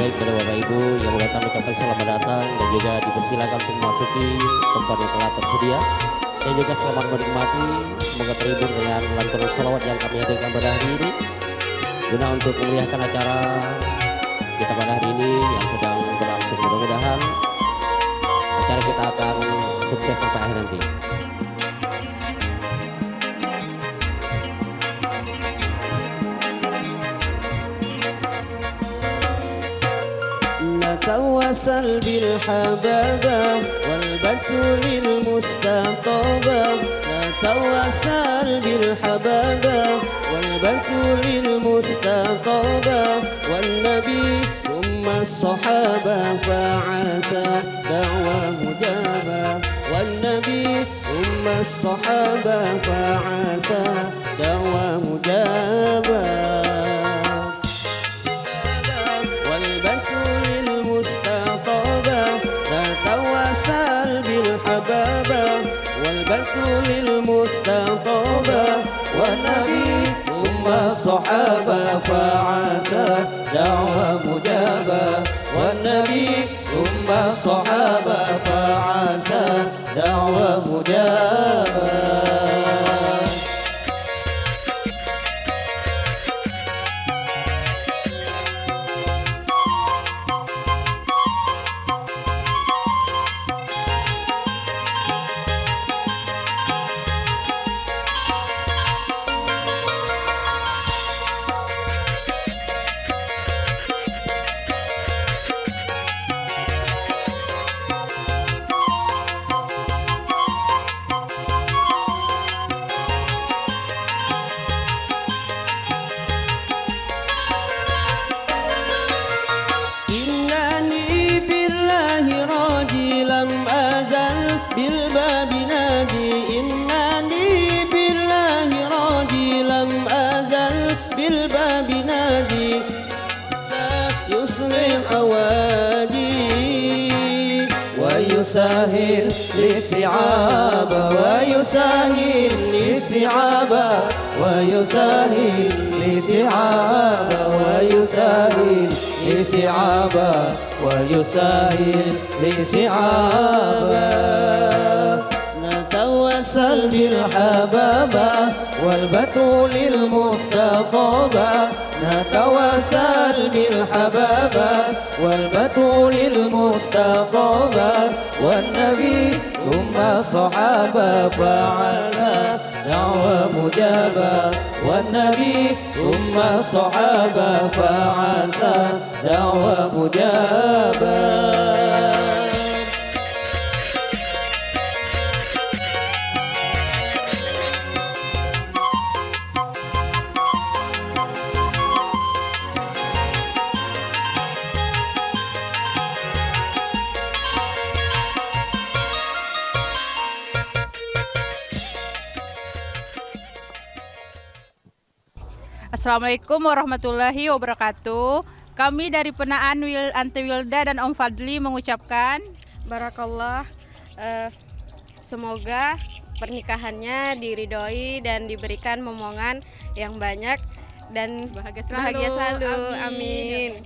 baik kepada Bapak Ibu yang datang ucapkan selamat datang dan juga dipersilakan untuk memasuki tempat yang telah tersedia. Dan juga selamat menikmati, semoga terhibur dengan lantunan salawat yang kami hadirkan pada hari ini guna untuk memeriahkan acara kita pada hari ini yang sedang berlangsung. Mudah-mudahan acara kita akan sukses sampai akhir nanti. نتوسل بالحبابة والبتول المستطابة نتوسل بالحبابة والبتول المستطابة والنبي ثم الصحابة فعسى دعوة مجابة والنبي ثم الصحابة فعسى دعوة مجابة والبتول المستطابة والنبي ثم الصحابة فعسى دعوة مجابة والنبي ثم الصحابة فعسى دعوة مجابة. بالباب نادي إنني بالله راجي لم أزل بالباب نادي يصلح أوادي ويسهل الاستيعاب ويسهل الاستيعاب ويسهل الاستيعاب ويسهل الاستيعاب ويسهل الاستيعاب. نتوسل بالحبابة والبتول المستطابة نتوسل بالحبابة والبتول المستطابة والنبي ثم الصحابة فعلى دعوة مجابة والنبي ثم الصحابة فعسى دعوة مجابة. Assalamualaikum warahmatullahi wabarakatuh. Kami dari Penaan Ante Wilda dan Om Fadli mengucapkan Barakallah. Semoga pernikahannya diridhoi dan diberikan momongan yang banyak dan bahagia selalu. Amin.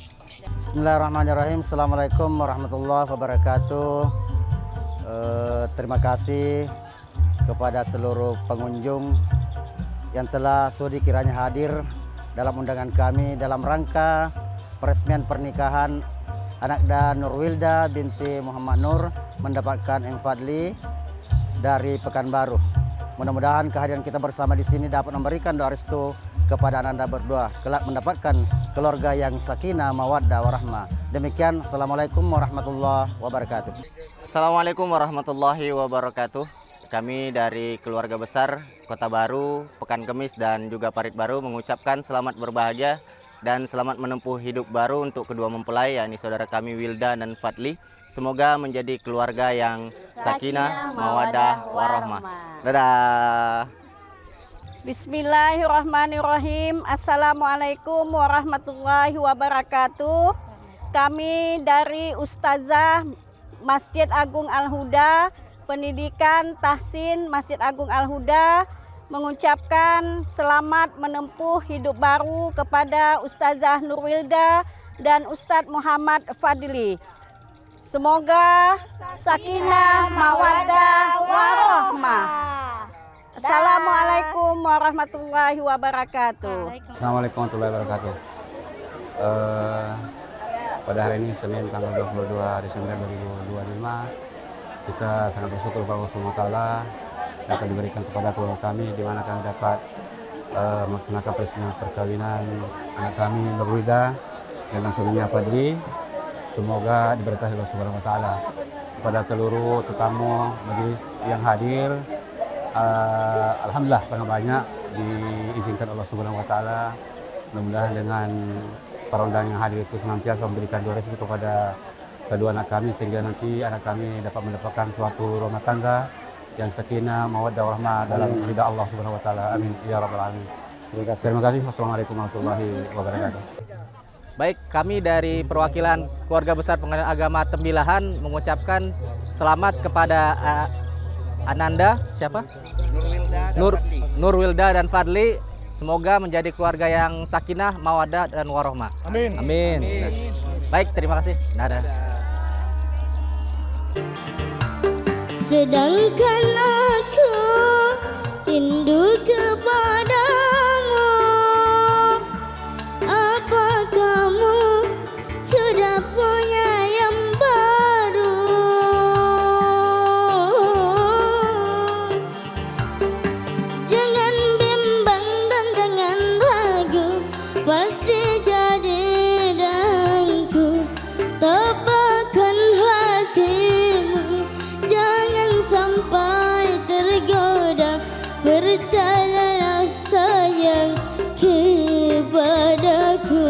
Bismillahirrahmanirrahim. Assalamualaikum warahmatullahi wabarakatuh. Terima kasih kepada seluruh pengunjung yang telah sudi kiranya hadir dalam undangan kami dalam rangka peresmian pernikahan Anakda Nurwilda binti Muhammad Nur mendapatkan M. Fadli dari Pekanbaru. Mudah-mudahan kehadiran kita bersama di sini dapat memberikan doa restu kepada Ananda berdua, kelak mendapatkan keluarga yang sakinah, mawaddah, warahmah. Demikian, Assalamualaikum warahmatullahi wabarakatuh. Assalamualaikum warahmatullahi wabarakatuh. Kami dari keluarga besar Kota Baru, Pekan Kemis dan juga Parit Baru mengucapkan selamat berbahagia dan selamat menempuh hidup baru untuk kedua mempelai, yakni saudara kami Wilda dan Fadli. Semoga menjadi keluarga yang sakinah, mawaddah, warahmah. Dadah. Bismillahirrahmanirrahim. Assalamualaikum warahmatullahi wabarakatuh. Kami dari Ustazah Masjid Agung Al-Huda, Pendidikan Tahsin Masjid Agung Al-Huda, mengucapkan selamat menempuh hidup baru kepada Ustazah Nurwilda dan Ustadz Muhammad Fadli. Semoga sakinah, mawaddah, warahmah. Assalamualaikum warahmatullahi wabarakatuh. Assalamualaikum warahmatullahi wabarakatuh. Pada hari ini Senin tanggal 22 Desember 2025, kita sangat bersyukur kepada Allah SWT yang akan diberikan kepada keluarga kami, di mana kami dapat melaksanakan peristiwa perkawinan anak kami Nurwilda dengan suaminya Fadli. Semoga diberkahi Allah Subhanahu wa taala. Kepada seluruh tetamu majelis yang hadir, alhamdulillah sangat banyak diizinkan Allah Subhanahu wa taala. Mudah-mudahan dengan para undangan yang hadir itu senantiasa memberikan doa restu kepada kedua anak kami, sehingga nanti anak kami dapat mendapatkan suatu rumah tangga yang sakinah, mawaddah, warahmah dalam ridha Allah Subhanahu wa taala. Amin ya rabbal alamin. Terima kasih. Wassalamualaikum warahmatullahi wabarakatuh. Baik, kami dari perwakilan Keluarga Besar Pengadilan Agama Tembilahan mengucapkan selamat kepada Ananda, siapa? Nurwilda dan Fadli. Semoga menjadi keluarga yang sakinah, mawaddah, dan warohmah. Amin. Amin. Baik, terima kasih. Dadah. Sedangkan aku rindu kepadamu, apa kamu sudah punya yang baru? Jangan bimbang dan jangan ragu, pasti jadi dengku. Tebakan hatimu, jangan sampai tergoda. Percayalah sayang kepadaku,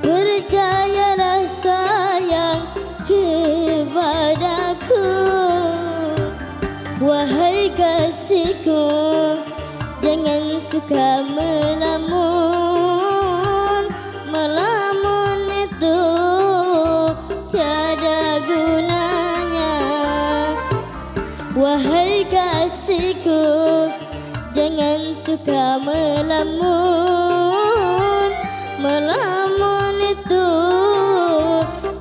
percayalah sayang kepadaku. Wahai kasihku, jangan suka melamun. Melamun itu tiada gunanya. Wahai kasihku, jangan suka melamun. Melamun itu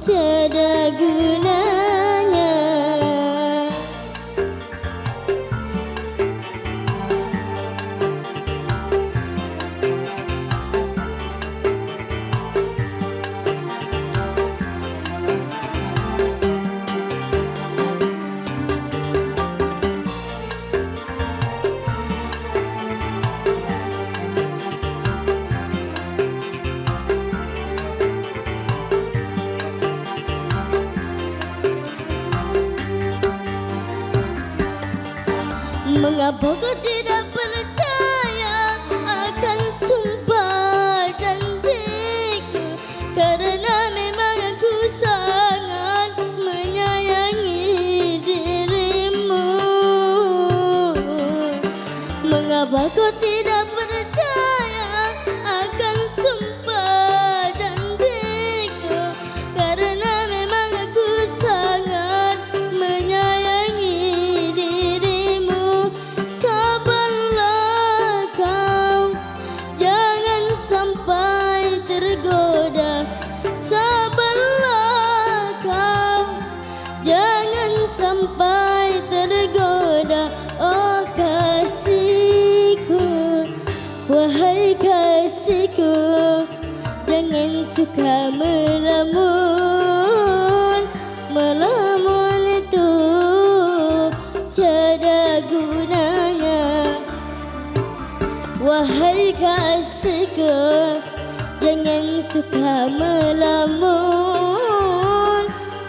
tiada gunanya. Mengapa kau tidak percaya akan sumpah janjiku? Karena memang aku sangat menyayangi dirimu. Mengapa kau tidak percaya akan sumpah janjiku? Karena memang aku sangat menyayangi dirimu. Sabarlah kau, jangan sampai tergoda. Sabarlah kau, jangan sampai tergoda. Oh kasihku, wahai kasihku, jangan suka melamun. Melamun itu tiada gunanya. Wahai kasihku, jangan suka melamun.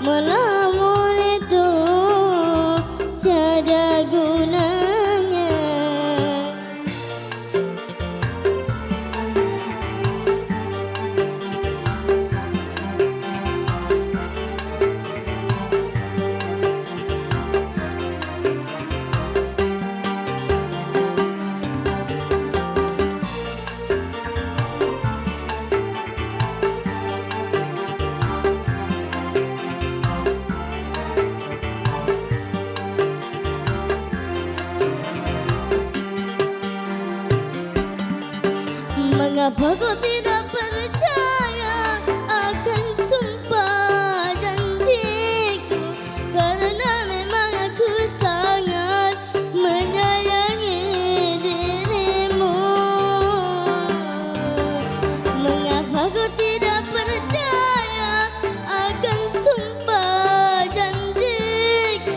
Melamun itu tiada gunanya. Mengapa kau tidak percaya akan sumpah janjiku? Karena memang aku sangat menyayangi dirimu. Mengapa kau tidak percaya akan sumpah janjiku?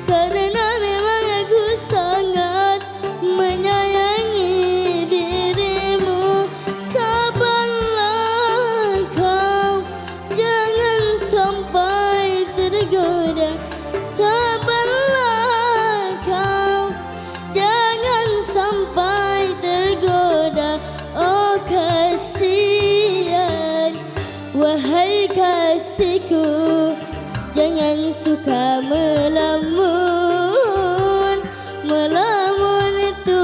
Karena memang aku sangat menyayangi dirimu. Sabarlah kau, jangan sampai tergoda. Sabarlah kau, jangan sampai tergoda. Oh kasihan, wahai kasihku, jangan suka melamun. Melamun itu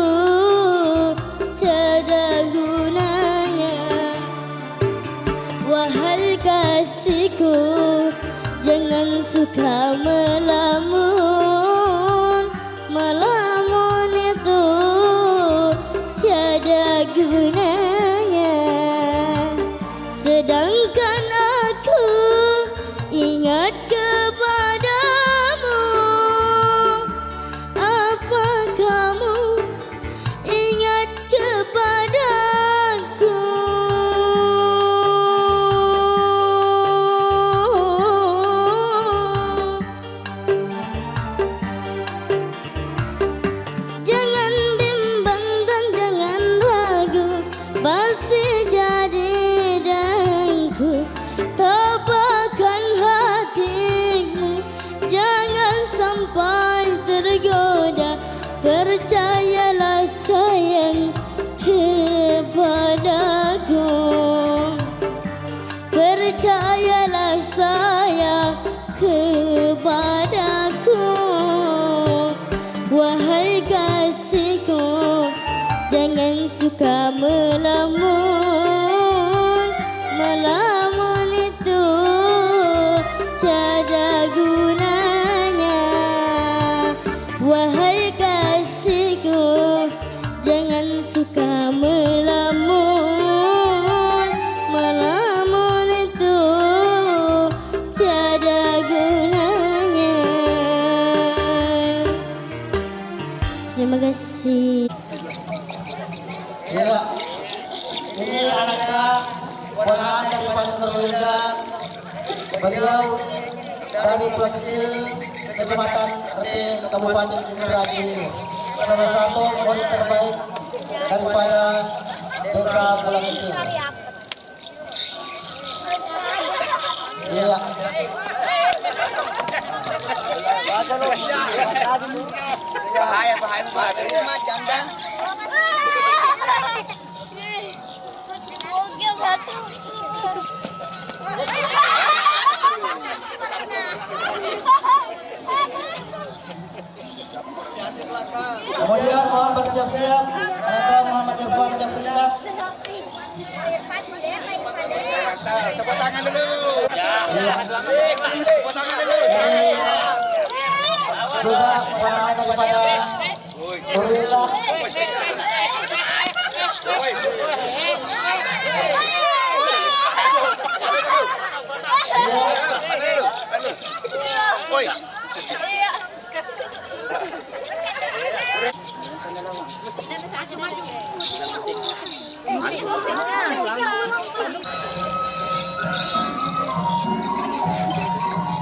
tiada gunanya. Wahai kasihku, jangan suka melamun. Melamun itu tiada gunanya. Sedangkan aku ingat kepadamu. Apa kamu ingat kepadaku? Jangan bimbang dan jangan ragu, pasti jadi denganku. Tabahkan hatimu, jangan sampai tergoda. Percayalah sayang kepadaku. Percayalah sayang kepadaku. Wahai kasihku, jangan suka melamun. Melamun itu tiada gunanya. Wahai kasihku, jangan suka melamun. Melamun itu tiada gunanya. Terima kasih. Ya, ini anaknya ponakan dari Pak Wilda. Beliau dari Pulau Kecil, Kecamatan Rete, Kabupaten Indramayu. Salah satu murid terbaik daripada desa Pulau Kecil. Iya. Kemudian mohon bersiap-siap ada Muhammad Irfan yang perintah. Tepuk tangan dulu. Tepuk tangan dulu. Juga kepada Nurullah.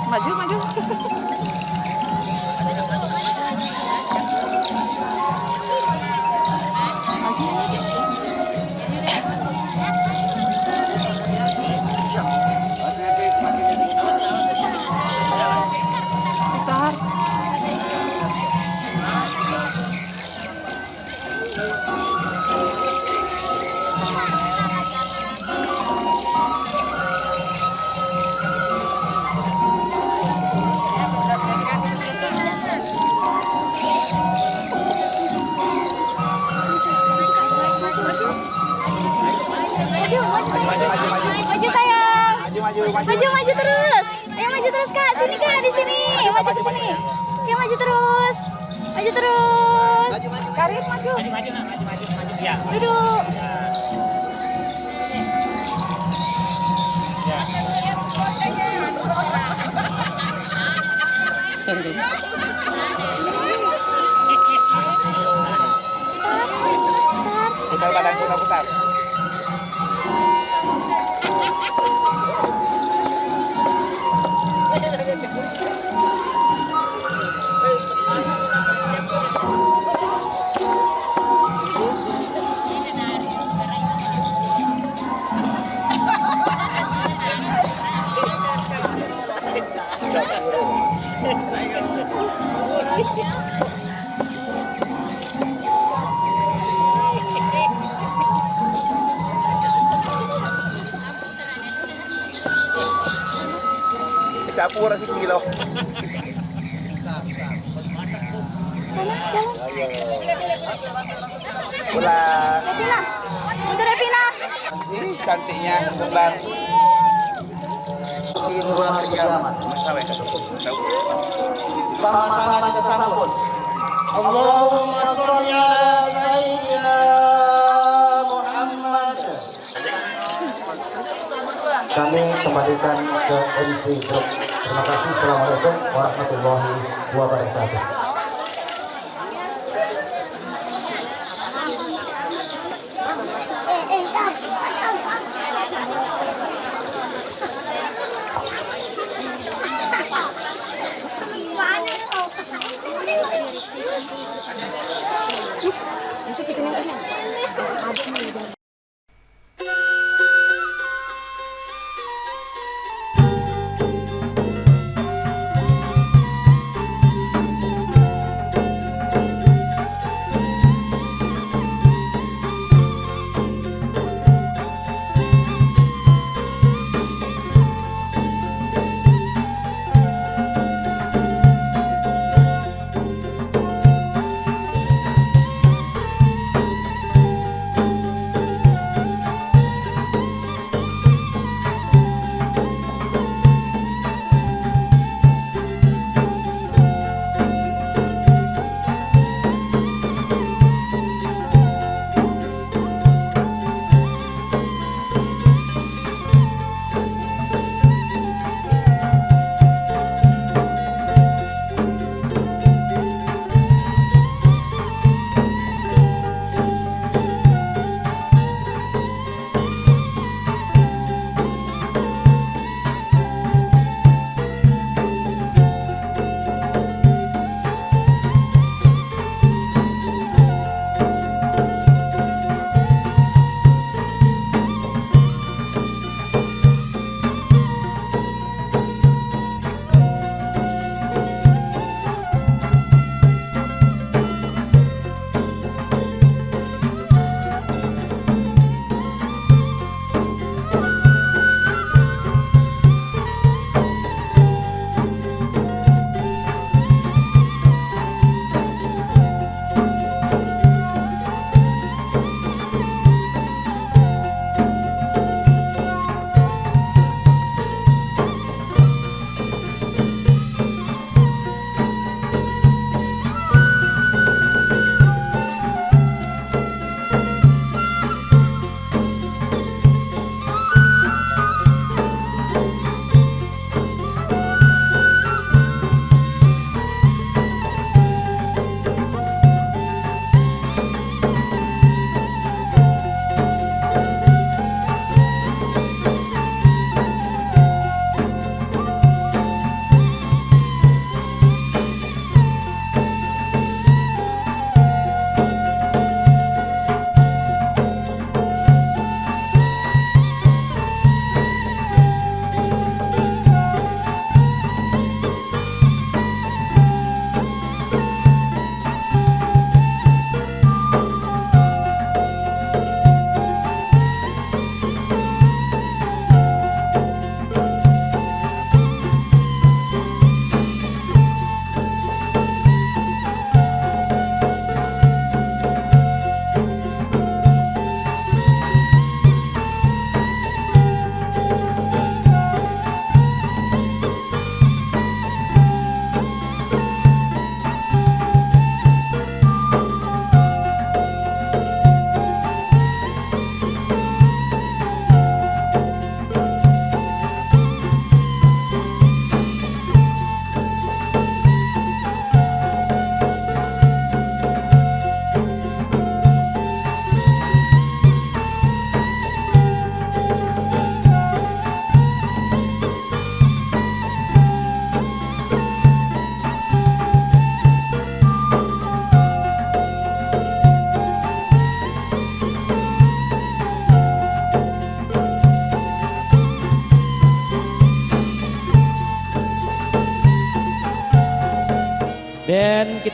Maju. Maju terus. Ayo maju terus Kak. Sini Kak, di sini. Maju ke sini. Ayo maju terus. Maju terus. Karin maju. Maju. Ya. Duduk. Putar badan, putar. Sapu orang sikilo. Pulang. Mundur Evina. Ini cantiknya bulan. Ruang kiamat. Sama-sama kita sambut. Allahumma sholli ala sayyidina Muhammad. Kami kembalikan ke MC Group. Terima kasih. Assalamualaikum warahmatullahi wabarakatuh.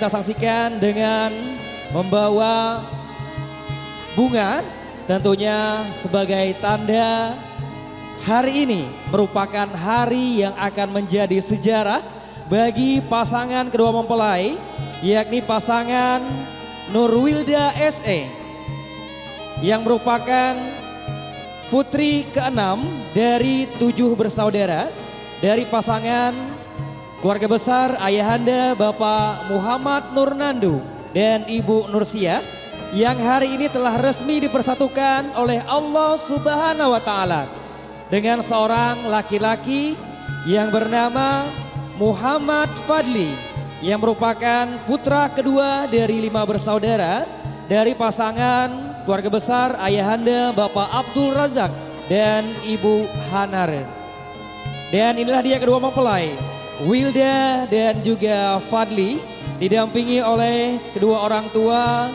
kita saksikan dengan membawa bunga, tentunya sebagai tanda hari ini merupakan hari yang akan menjadi sejarah bagi pasangan kedua mempelai, yakni pasangan Nurwilda SE yang merupakan putri ke-6 dari 7 bersaudara dari pasangan keluarga besar ayahanda Bapak Muhammad Nurnandu dan Ibu Nursiah yang hari ini telah resmi dipersatukan oleh Allah Subhanahu wa Ta'ala dengan seorang laki-laki yang bernama Muhammad Fadli yang merupakan putra kedua dari 5 bersaudara dari pasangan keluarga besar ayahanda Bapak Abdul Razak dan Ibu Hanar. Dan inilah dia kedua mempelai, Wilda dan juga Fadli, didampingi oleh kedua orang tua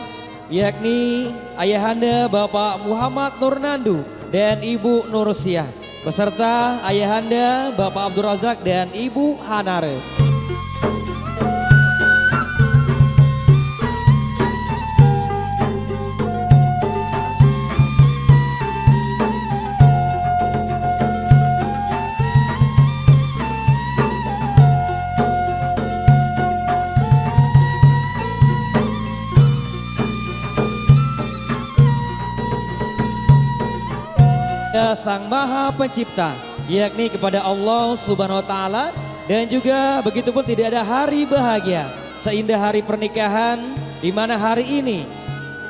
yakni ayahanda Bapak Muhammad Nurnandu dan Ibu Nursiah beserta ayahanda Bapak Abdul Razak dan Ibu Hanar. Sang Maha Pencipta, yakni kepada Allah Subhanahu wa Ta'ala, dan juga begitu pun tidak ada hari bahagia seindah hari pernikahan di mana hari ini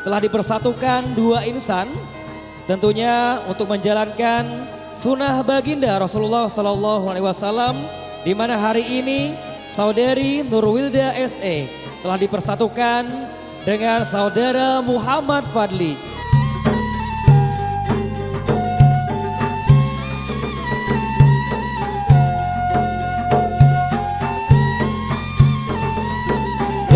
telah dipersatukan dua insan tentunya untuk menjalankan sunnah baginda Rasulullah Sallallahu Alaihi Wasallam, di mana hari ini saudari Nurwilda SE telah dipersatukan dengan saudara Muhammad Fadli.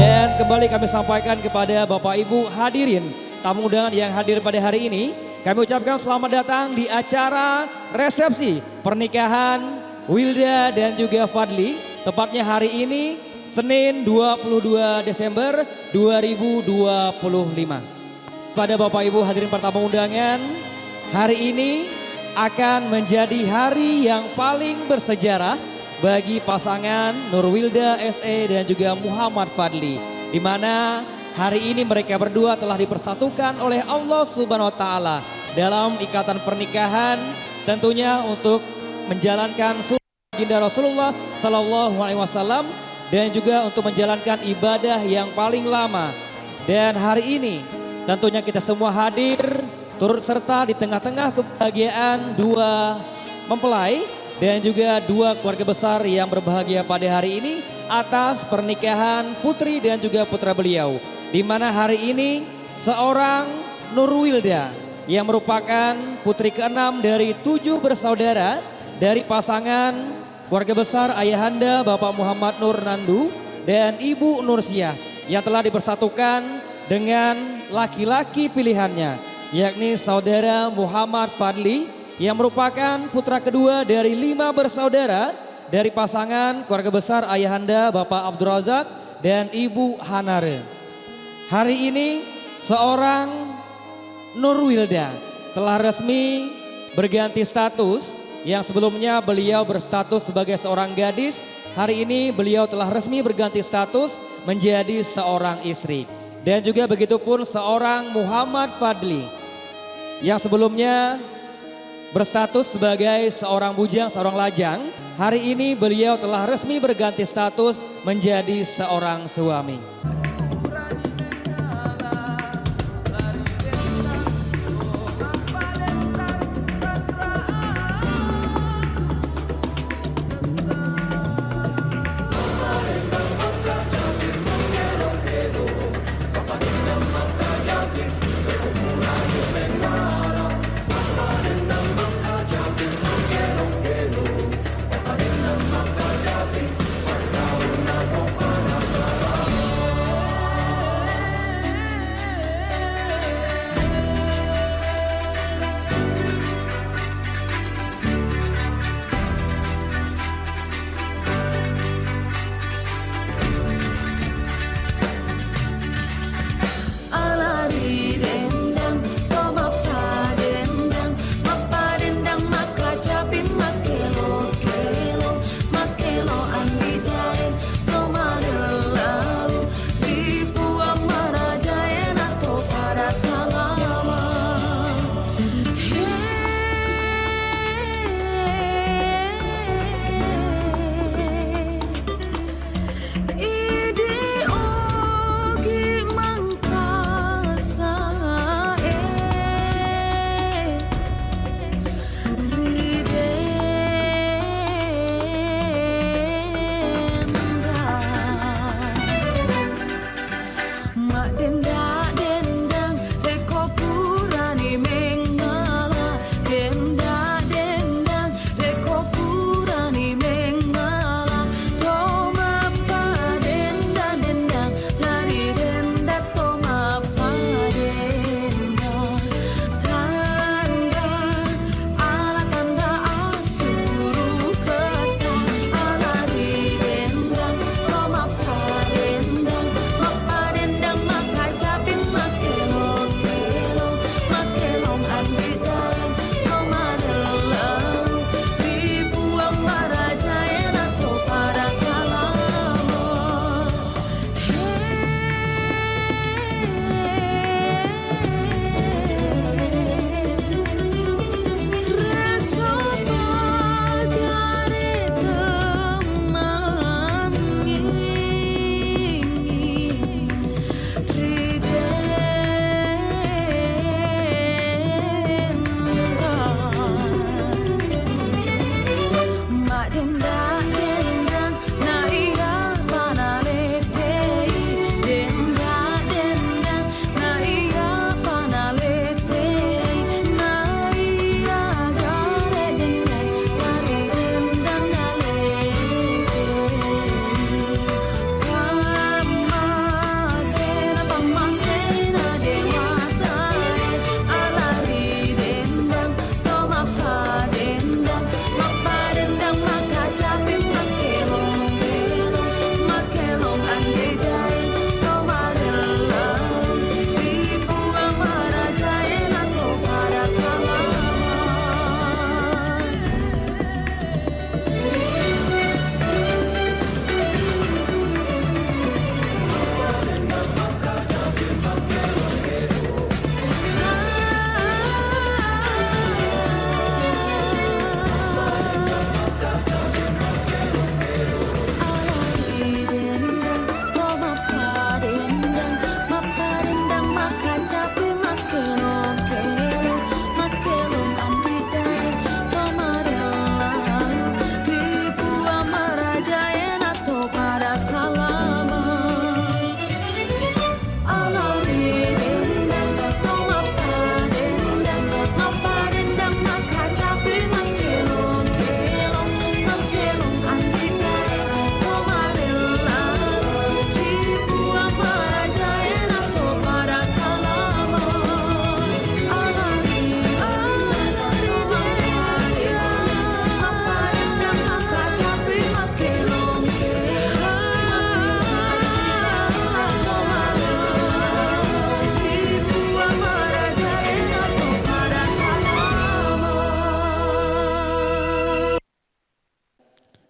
Dan kembali kami sampaikan kepada Bapak Ibu hadirin tamu undangan yang hadir pada hari ini, kami ucapkan selamat datang di acara resepsi pernikahan Wilda dan juga Fadli, tepatnya hari ini Senin 22 Desember 2025. Pada Bapak Ibu hadirin pertama undangan, hari ini akan menjadi hari yang paling bersejarah bagi pasangan Nurwilda SE dan juga Muhammad Fadli, di mana hari ini mereka berdua telah dipersatukan oleh Allah Subhanahu wa Ta'ala dalam ikatan pernikahan, tentunya untuk menjalankan sunnah baginda Rasulullah Sallallahu Alaihi Wasallam dan juga untuk menjalankan ibadah yang paling lama. Dan hari ini tentunya kita semua hadir turut serta di tengah-tengah kebahagiaan dua mempelai dan juga dua keluarga besar yang berbahagia pada hari ini atas pernikahan putri dan juga putra beliau, di mana hari ini seorang Nurwilda yang merupakan putri ke-6 dari 7 bersaudara dari pasangan keluarga besar ayahanda Bapak Muhammad Nurnandu dan Ibu Nursiah yang telah dipersatukan dengan laki-laki pilihannya, yakni saudara Muhammad Fadli yang merupakan putra kedua dari 5 bersaudara dari pasangan keluarga besar ayahanda Bapak Abdul Razak dan Ibu Hanar. Hari ini seorang Nurwilda telah resmi berganti status, yang sebelumnya beliau berstatus sebagai seorang gadis. Hari ini beliau telah resmi berganti status menjadi seorang istri. Dan juga begitu pun seorang Muhammad Fadli yang sebelumnya berstatus sebagai seorang bujang, seorang lajang. Hari ini beliau telah resmi berganti status menjadi seorang suami.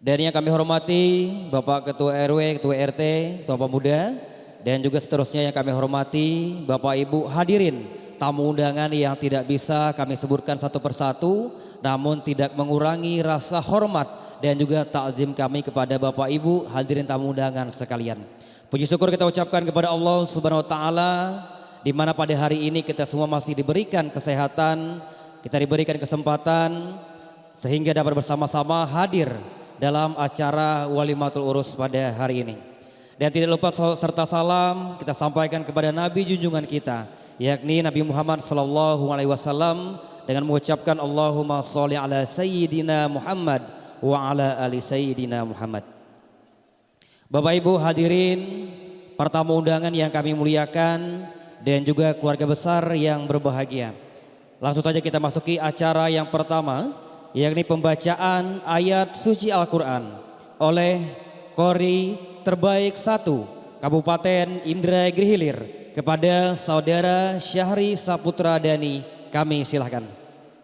Dan yang kami hormati Bapak Ketua RW, Ketua RT, Ketua Pemuda, dan juga seterusnya yang kami hormati Bapak Ibu hadirin tamu undangan yang tidak bisa kami sebutkan satu persatu, namun tidak mengurangi rasa hormat dan juga takzim kami kepada Bapak Ibu hadirin tamu undangan sekalian. Puji syukur kita ucapkan kepada Allah Subhanahu wa taala, di mana pada hari ini kita semua masih diberikan kesehatan, kita diberikan kesempatan sehingga dapat bersama-sama hadir dalam acara Walimatul Urus pada hari ini. Dan tidak lupa serta salam kita sampaikan kepada Nabi junjungan kita, yakni Nabi Muhammad SAW, dengan mengucapkan Allahumma sholli ala Sayyidina Muhammad wa ala ali Sayyidina Muhammad. Bapak Ibu hadirin, para tamu undangan yang kami muliakan dan juga keluarga besar yang berbahagia. Langsung saja kita masuki acara yang pertama, yakni pembacaan ayat suci Al-Quran oleh Kori Terbaik 1 Kabupaten Indragiri Hilir kepada Saudara Syahri Saputra Dani. Kami silahkan.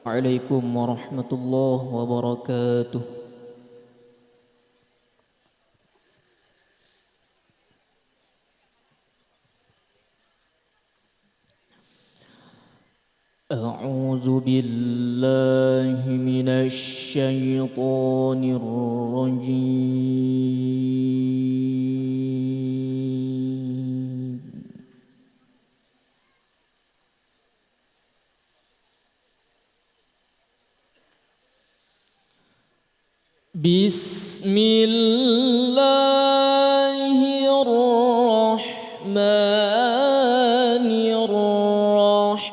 Waalaikumsalam warahmatullahi wabarakatuh. أعوذ بالله من الشيطان الرجيم. بسم الله الرحمن الرحيم.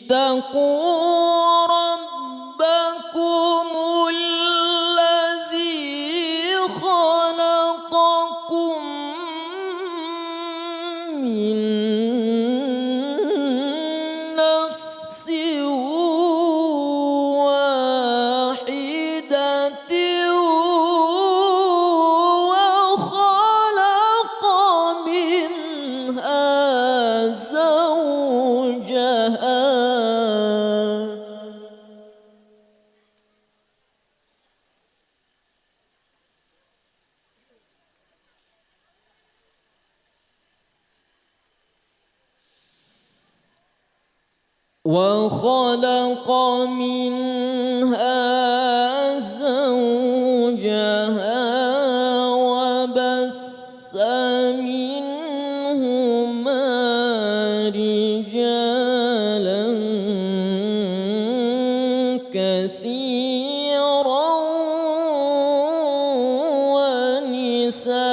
اتقوا ربكم الذي خلقكم من نفس واحدة وخلق منها زوجها وخلق منها زوجها وبث منهما رجالا كثيرا ونساء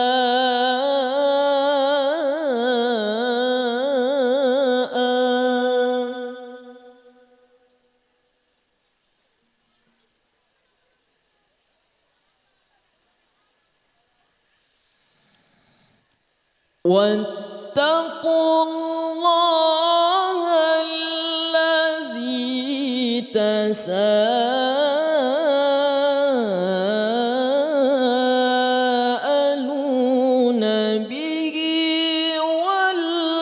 واتقوا الله الذي تساءلون به والأرحام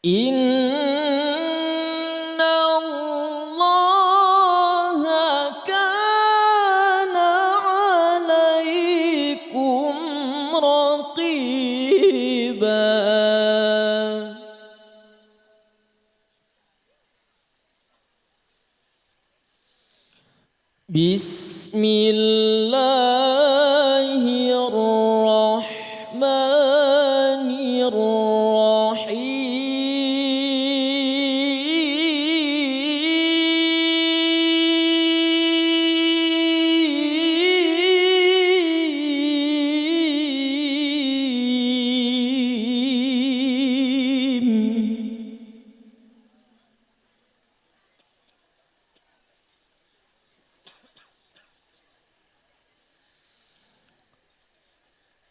Inna Allah kana alaikum raqiba.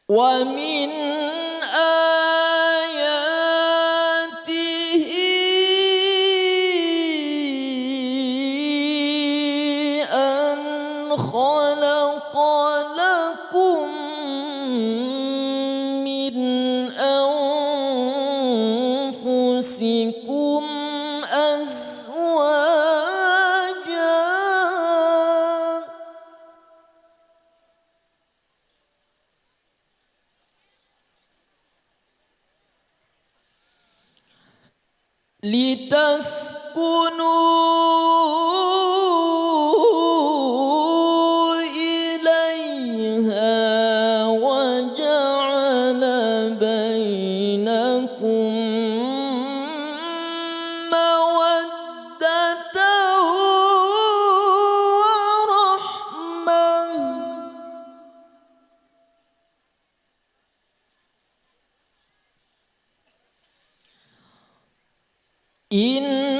Wa min ayatihi an khalaqa lakum min anfusikum azwaja. Litaskunu ilaiha wa ja'ala bainakum mawaddatan wa rahmah. Inna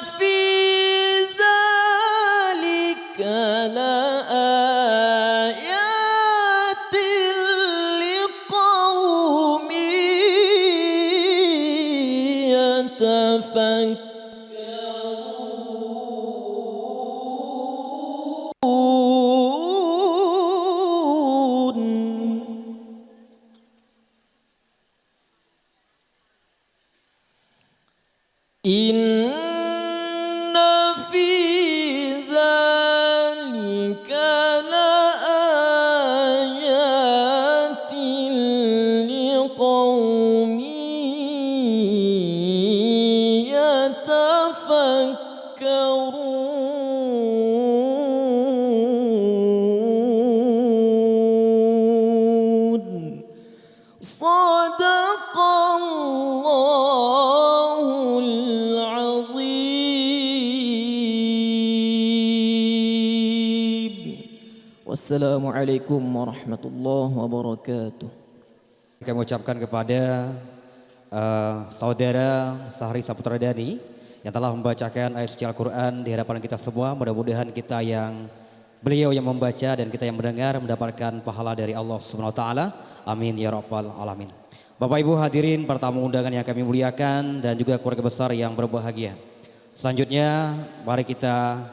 fi dzalika laayatin liqaumin yatafakkarun. Inna fi dzalika laayatin liqaumin yatafakkarun. Sadaqallahul azim. Wassalamualaikum warahmatullahi wabarakatuh. Kami ucapkan kepada saudara Sahri Saputra Dani yang telah membacakan ayat suci Al-Quran di hadapan kita semua. Mudah-mudahan kita yang beliau yang membaca dan kita yang mendengar mendapatkan pahala dari Allah Subhanahu wa taala. Amin ya rabbal alamin. Bapak Ibu hadirin para tamu undangan yang kami muliakan dan juga keluarga besar yang berbahagia. Selanjutnya mari kita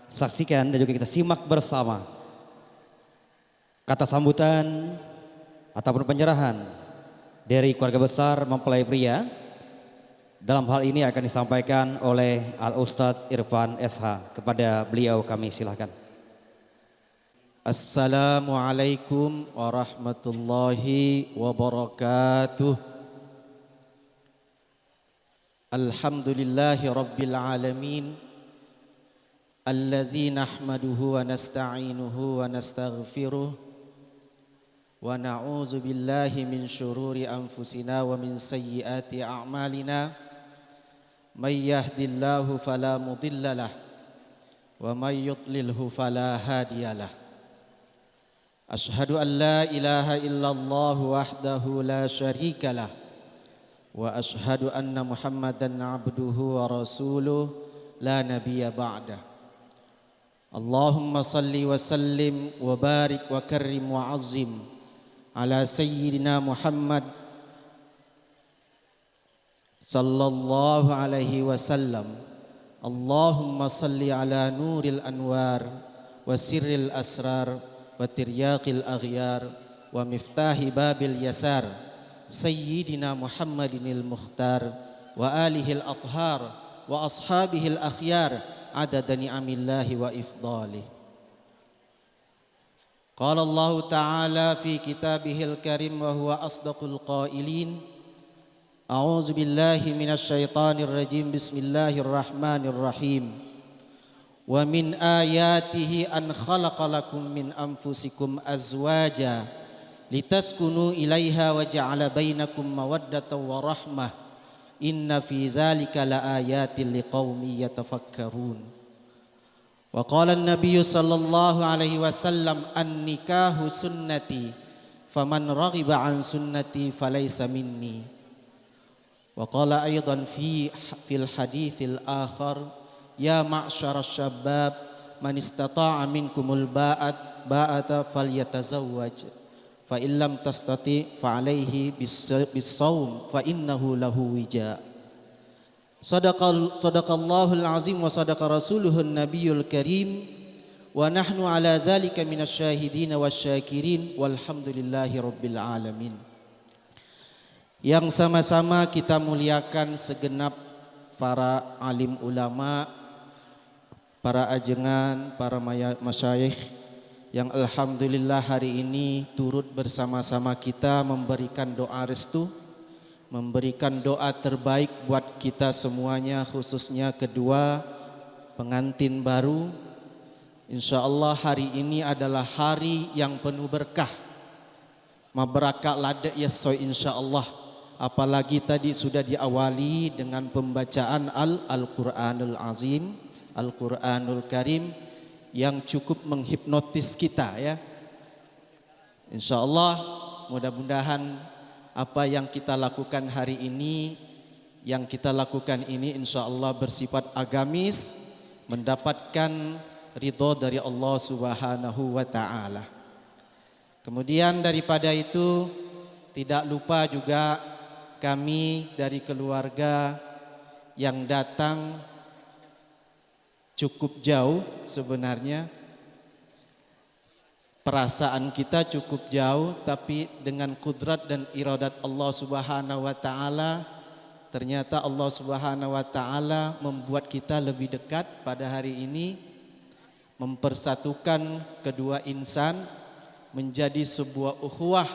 saksikan dan juga kita simak bersama kata sambutan ataupun penyerahan dari keluarga besar mempelai pria. Dalam hal ini akan disampaikan oleh Al-Ustadz Irfan SH. Kepada beliau kami silakan. Assalamualaikum warahmatullahi wabarakatuh. Alhamdulillahi rabbil alamin. Allazi nahmaduhu wa nasta'inuhu wa nastaghfiruh. Wa na'udzu billahi min syururi anfusina wa min sayyiati a'malina. May yahdihillahu fala mudhillalah wa may yudlilhu fala hadiyalah. Ashhadu an la ilaha illallah wahdahu la syarikalah wa ashhadu anna Muhammadan abduhu wa rasuluh la nabiyya ba'dah. Allahumma salli wa sallim wa barik wa karrim wa azim ala sayyidina Muhammad sallallahu alaihi wasallam. Allahumma salli ala nuril anwar wa sirril asrar wa tiryaqil aghyar wa miftahi babil yasar Sayyidina Muhammadinil Mukhtar wa alihil athhar wa ashabihil akhyar adada ni'amillahi wa ifdalih. Qala Allah Ta'ala fi kitabihil karim wa huwa asdaqul qailin. A'udzu billahi minasy syaithanir rajim. Bismillahirrahmanirrahim. Wa min ayatihi an khalaqalakum min anfusikum azwaja litaskunu ilaiha wa ja'ala bainakum mawaddatan wa rahmah. Inna fi zalika laayatin liqaumin yatafakkarun. Wa qala an-nabiy sallallahu alaihi wasallam an-nikahu sunnati faman raghiba an sunnati falaysa minni. Wa qala aidan fil haditsil akhar ya ma'syarasy syabab man istata'a minkumul ba'ata falyatazawwaj fa illam tastati fa alaihi bis-shaum fa innahu lahu wija. Sadaqallahul azim wa sadaqa rasuluhun nabiyul karim wa nahnu ala dzalika minasyahidin wasyakirin walhamdulillahi rabbil alamin. Yang sama-sama kita muliakan segenap para alim ulama, para ajengan, para masyayikh yang alhamdulillah hari ini turut bersama-sama kita memberikan doa restu, memberikan doa terbaik buat kita semuanya, khususnya kedua pengantin baru. Insya Allah hari ini adalah hari yang penuh berkah, mabraka lada yasoy insya Allah. Apalagi tadi sudah diawali dengan pembacaan Al-Quranul Azim, Al-Quranul Karim yang cukup menghipnotis kita ya. Insya Allah mudah-mudahan apa yang kita lakukan hari ini, yang kita lakukan ini insya Allah bersifat agamis, mendapatkan ridho dari Allah Subhanahu wa ta'ala. Kemudian daripada itu tidak lupa juga kami dari keluarga yang datang cukup jauh sebenarnya. Perasaan kita cukup jauh, tapi dengan kudrat dan iradat Allah Subhanahu wa ta'ala, ternyata Allah Subhanahu wa ta'ala membuat kita lebih dekat pada hari ini, mempersatukan kedua insan menjadi sebuah ukhuwah,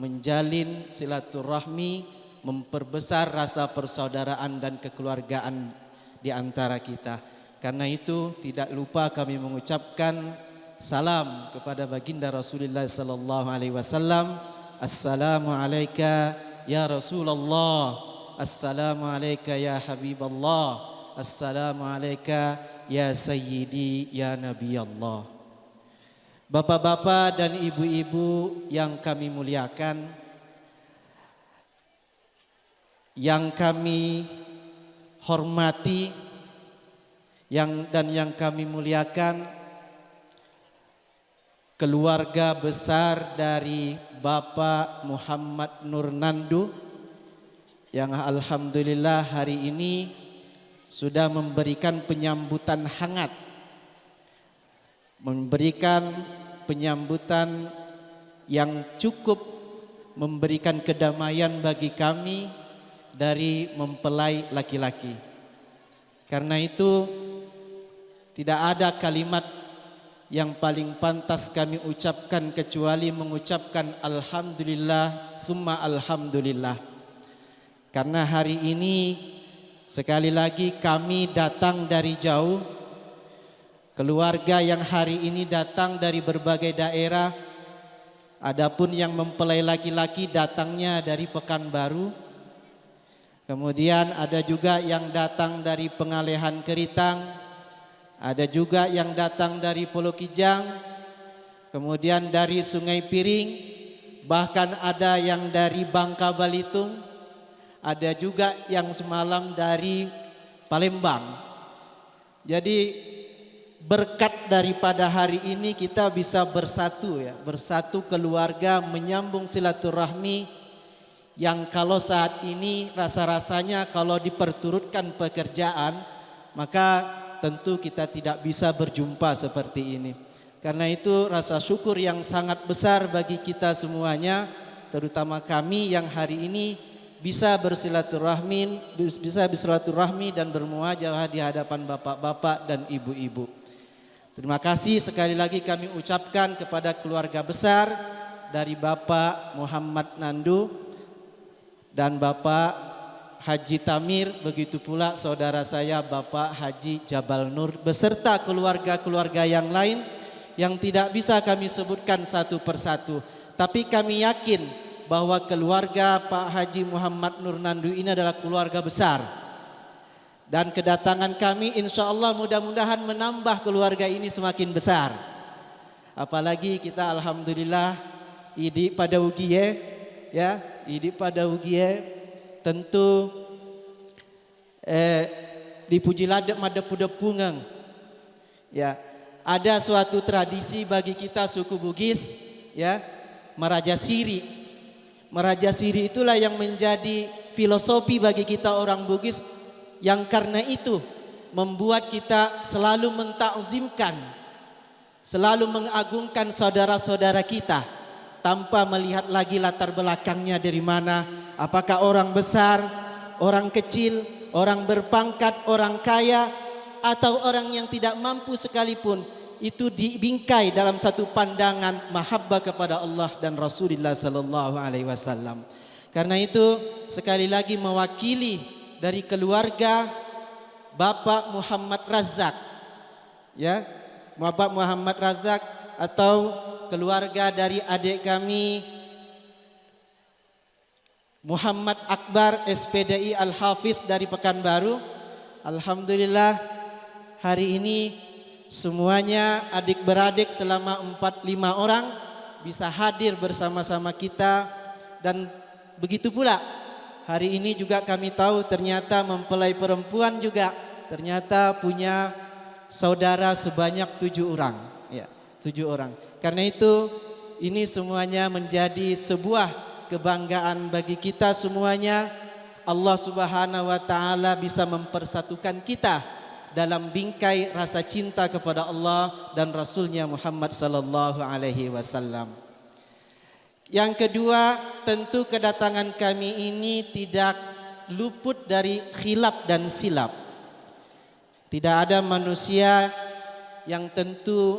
menjalin silaturahmi, memperbesar rasa persaudaraan dan kekeluargaan di antara kita. Karena itu tidak lupa kami mengucapkan salam kepada baginda Rasulullah sallallahu alaihi wasallam. Assalamu alayka ya Rasulullah, assalamu alayka ya Habiballah, assalamu alayka ya Sayyidi ya Nabi Allah. Bapak-bapak dan ibu-ibu yang kami muliakan, yang kami hormati, yang kami muliakan, keluarga besar dari Bapak Muhammad Nur Nandu yang alhamdulillah hari ini sudah memberikan penyambutan hangat, memberikan penyambutan yang cukup memberikan kedamaian bagi kami dari mempelai laki-laki. Karena itu tidak ada kalimat yang paling pantas kami ucapkan kecuali mengucapkan alhamdulillah tsumma alhamdulillah. Karena hari ini sekali lagi kami datang dari jauh, keluarga yang hari ini datang dari berbagai daerah. Adapun yang mempelai laki-laki datangnya dari Pekanbaru. Kemudian ada juga yang datang dari Pengalehan Keritang, ada juga yang datang dari Pulau Kijang, kemudian dari Sungai Piring, bahkan ada yang dari Bangka Belitung, ada juga yang semalam dari Palembang. Jadi berkat daripada hari ini kita bisa bersatu ya, bersatu keluarga, menyambung silaturahmi yang kalau saat ini rasa-rasanya kalau diperturutkan pekerjaan maka tentu kita tidak bisa berjumpa seperti ini. Karena itu rasa syukur yang sangat besar bagi kita semuanya terutama kami yang hari ini bisa bersilaturahmi dan bermuajahah di hadapan bapak-bapak dan ibu-ibu. Terima kasih sekali lagi kami ucapkan kepada keluarga besar dari Bapak Muhammad Nandu dan Bapak Haji Tamir, begitu pula saudara saya Bapak Haji Jabal Nur beserta keluarga-keluarga yang lain yang tidak bisa kami sebutkan satu persatu. Tapi kami yakin bahwa keluarga Pak Haji Muhammad Nur Nandu ini adalah keluarga besar. Dan kedatangan kami insya Allah mudah-mudahan menambah keluarga ini semakin besar. Apalagi kita alhamdulillah idi pada ugie ya, idi pada ugie tentu dipuji ladek madep-depungang. Ya, ada suatu tradisi bagi kita suku Bugis ya, meraja siri. Meraja siri itulah yang menjadi filosofi bagi kita orang Bugis, yang karena itu membuat kita selalu mentakzimkan, selalu mengagungkan saudara-saudara kita tanpa melihat lagi latar belakangnya dari mana, apakah orang besar, orang kecil, orang berpangkat, orang kaya, atau orang yang tidak mampu sekalipun, itu dibingkai dalam satu pandangan mahabbah kepada Allah dan Rasulullah sallallahu alaihi wasallam. Karena itu sekali lagi mewakili dari keluarga Bapak Muhammad Razak, ya, Bapak Muhammad Razak atau keluarga dari adik kami Muhammad Akbar SPDI Al-Hafiz dari Pekanbaru. Alhamdulillah hari ini semuanya adik beradik selama 4-5 orang bisa hadir bersama-sama kita, dan begitu pula hari ini juga kami tahu ternyata mempelai perempuan juga ternyata punya saudara sebanyak 7 orang. Ya, 7 orang. Karena itu ini semuanya menjadi sebuah kebanggaan bagi kita semuanya. Allah Subhanahu wa taala bisa mempersatukan kita dalam bingkai rasa cinta kepada Allah dan Rasulnya Muhammad sallallahu alaihi wasallam. Yang kedua, tentu kedatangan kami ini tidak luput dari khilaf dan silap. Tidak ada manusia yang tentu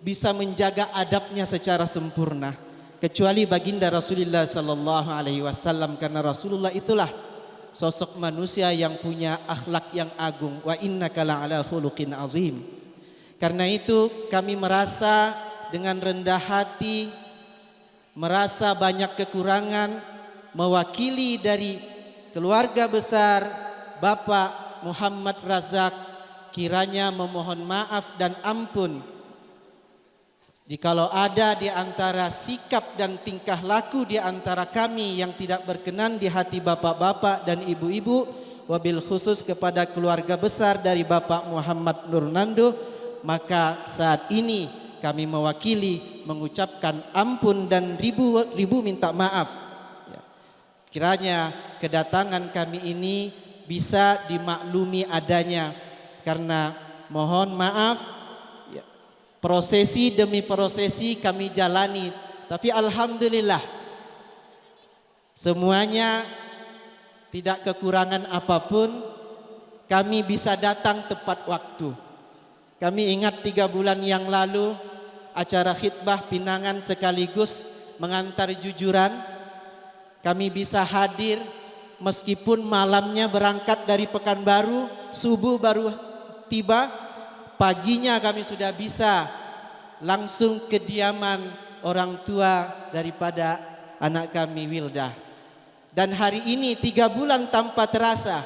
bisa menjaga adabnya secara sempurna kecuali baginda Rasulullah sallallahu alaihi wasallam, karena Rasulullah itulah sosok manusia yang punya akhlak yang agung. Wa innaka la'ala khuluqin azim. Karena itu kami merasa dengan rendah hati, merasa banyak kekurangan, mewakili dari keluarga besar Bapak Muhammad Razak, kiranya memohon maaf dan ampun jikalau ada di antara sikap dan tingkah laku di antara kami yang tidak berkenan di hati bapak-bapak dan ibu-ibu, wabil khusus kepada keluarga besar dari Bapak Muhammad Nur Nandu. Maka saat ini kami mewakili mengucapkan ampun dan ribu minta maaf. Kiranya kedatangan kami ini bisa dimaklumi adanya, karena mohon maaf prosesi demi prosesi kami jalani, tapi alhamdulillah semuanya tidak kekurangan apapun. Kami bisa datang tepat waktu. Kami ingat 3 bulan yang lalu acara khitbah pinangan sekaligus mengantar jujuran, kami bisa hadir meskipun malamnya berangkat dari Pekanbaru, subuh baru tiba, paginya kami sudah bisa langsung ke kediaman orang tua daripada anak kami Wildah. Dan hari ini 3 bulan tanpa terasa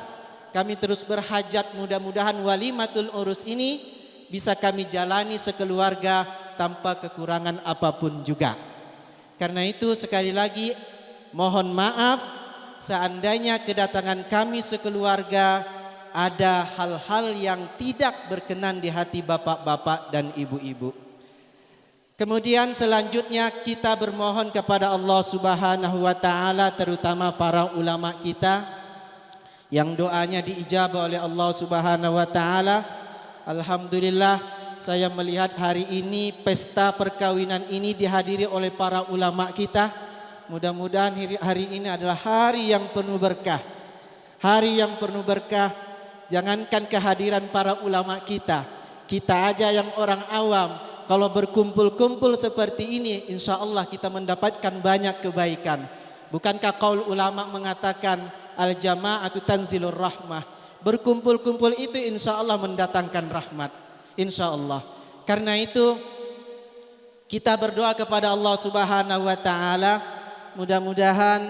kami terus berhajat, mudah-mudahan walimatul urus ini bisa kami jalani sekeluarga tanpa kekurangan apapun juga. Karena itu sekali lagi mohon maaf seandainya kedatangan kami sekeluarga ada hal-hal yang tidak berkenan di hati bapak-bapak dan ibu-ibu. Kemudian selanjutnya kita bermohon kepada Allah Subhanahu wa taala, terutama para ulama kita yang doanya diijabah oleh Allah Subhanahu wa taala. Alhamdulillah saya melihat hari ini pesta perkawinan ini dihadiri oleh para ulama kita, Mudah-mudahan hari ini adalah hari yang penuh berkah. Hari yang penuh berkah. Jangankan kehadiran para ulama kita aja yang orang awam, kalau berkumpul-kumpul seperti ini, insya Allah kita mendapatkan banyak kebaikan. Bukankah qaul ulama mengatakan al-jama'atu tanzilur rahmah? Berkumpul-kumpul itu insya Allah mendatangkan rahmat. Insya Allah. Karena itu kita berdoa kepada Allah Subhanahu wa taala, mudah-mudahan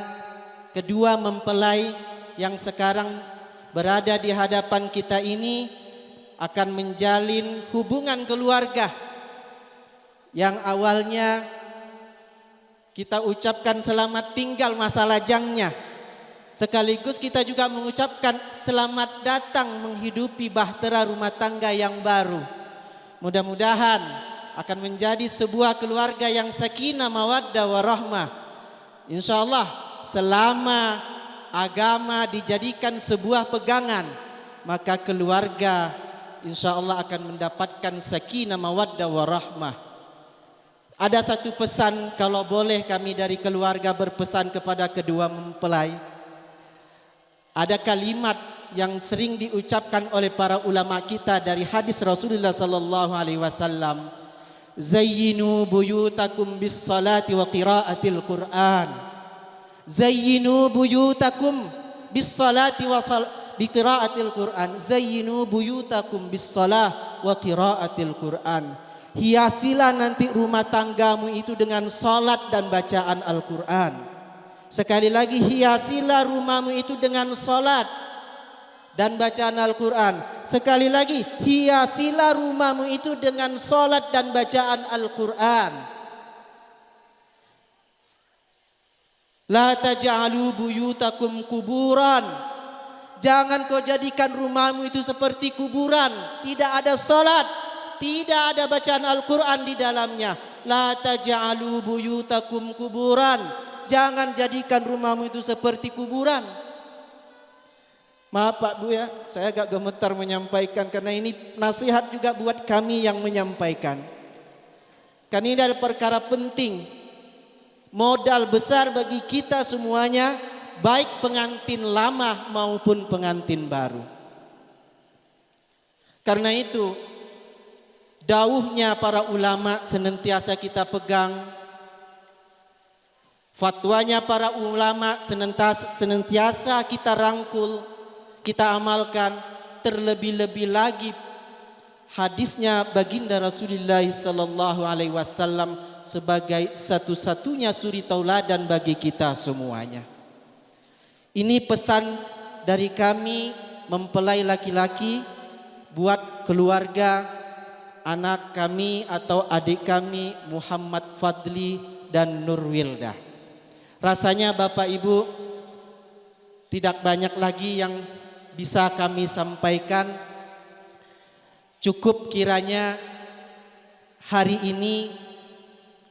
kedua mempelai yang sekarang berada di hadapan kita ini akan menjalin hubungan keluarga yang awalnya kita ucapkan selamat tinggal masa lajangnya, sekaligus kita juga mengucapkan selamat datang menghidupi bahtera rumah tangga yang baru. Mudah-mudahan akan menjadi sebuah keluarga yang sakinah mawaddah warahmah. Insya Allah selama agama dijadikan sebuah pegangan, maka keluarga insya Allah akan mendapatkan sakinah mawaddah warahmah. Ada satu pesan, kalau boleh kami dari keluarga berpesan kepada kedua mempelai. Ada kalimat yang sering diucapkan oleh para ulama kita dari hadis Rasulullah sallallahu alaihi wasallam. Zayyinu buyutakum bis salati wa qiraatil Qur'an. Zayyinu buyutakum bis salati wa bi qiraatil Qur'an. Zayyinu buyutakum bis salah wa qiraatil Qur'an. Hiasilah nanti rumah tanggamu itu dengan salat dan bacaan Al-Qur'an. Sekali lagi, hiasilah rumahmu itu dengan salat dan bacaan Al-Qur'an. Sekali lagi, hiasilah rumahmu itu dengan salat dan bacaan Al-Qur'an. La taj'alu buyutakum kuburan. Jangan kau jadikan rumahmu itu seperti kuburan. Tidak ada salat, tidak ada bacaan Al-Quran di dalamnya. La taj'alu buyutakum kuburan. Jangan jadikan rumahmu itu seperti kuburan. Maaf Pak Bu ya, saya agak gemetar menyampaikan karena ini nasihat juga buat kami yang menyampaikan. Karena ini adalah perkara penting, modal besar bagi kita semuanya, baik pengantin lama maupun pengantin baru. Karena itu dauhnya para ulama senantiasa kita pegang, fatwanya para ulama senantiasa kita rangkul, kita amalkan. Terlebih-lebih lagi hadisnya baginda Rasulullah sallallahu alaihi wasallam sebagai satu-satunya suri tauladan bagi kita semuanya. Ini pesan dari kami mempelai laki-laki buat keluarga anak kami atau adik kami Muhammad Fadli dan Nurwildah. Rasanya Bapak Ibu tidak banyak lagi yang bisa kami sampaikan. Cukup kiranya hari ini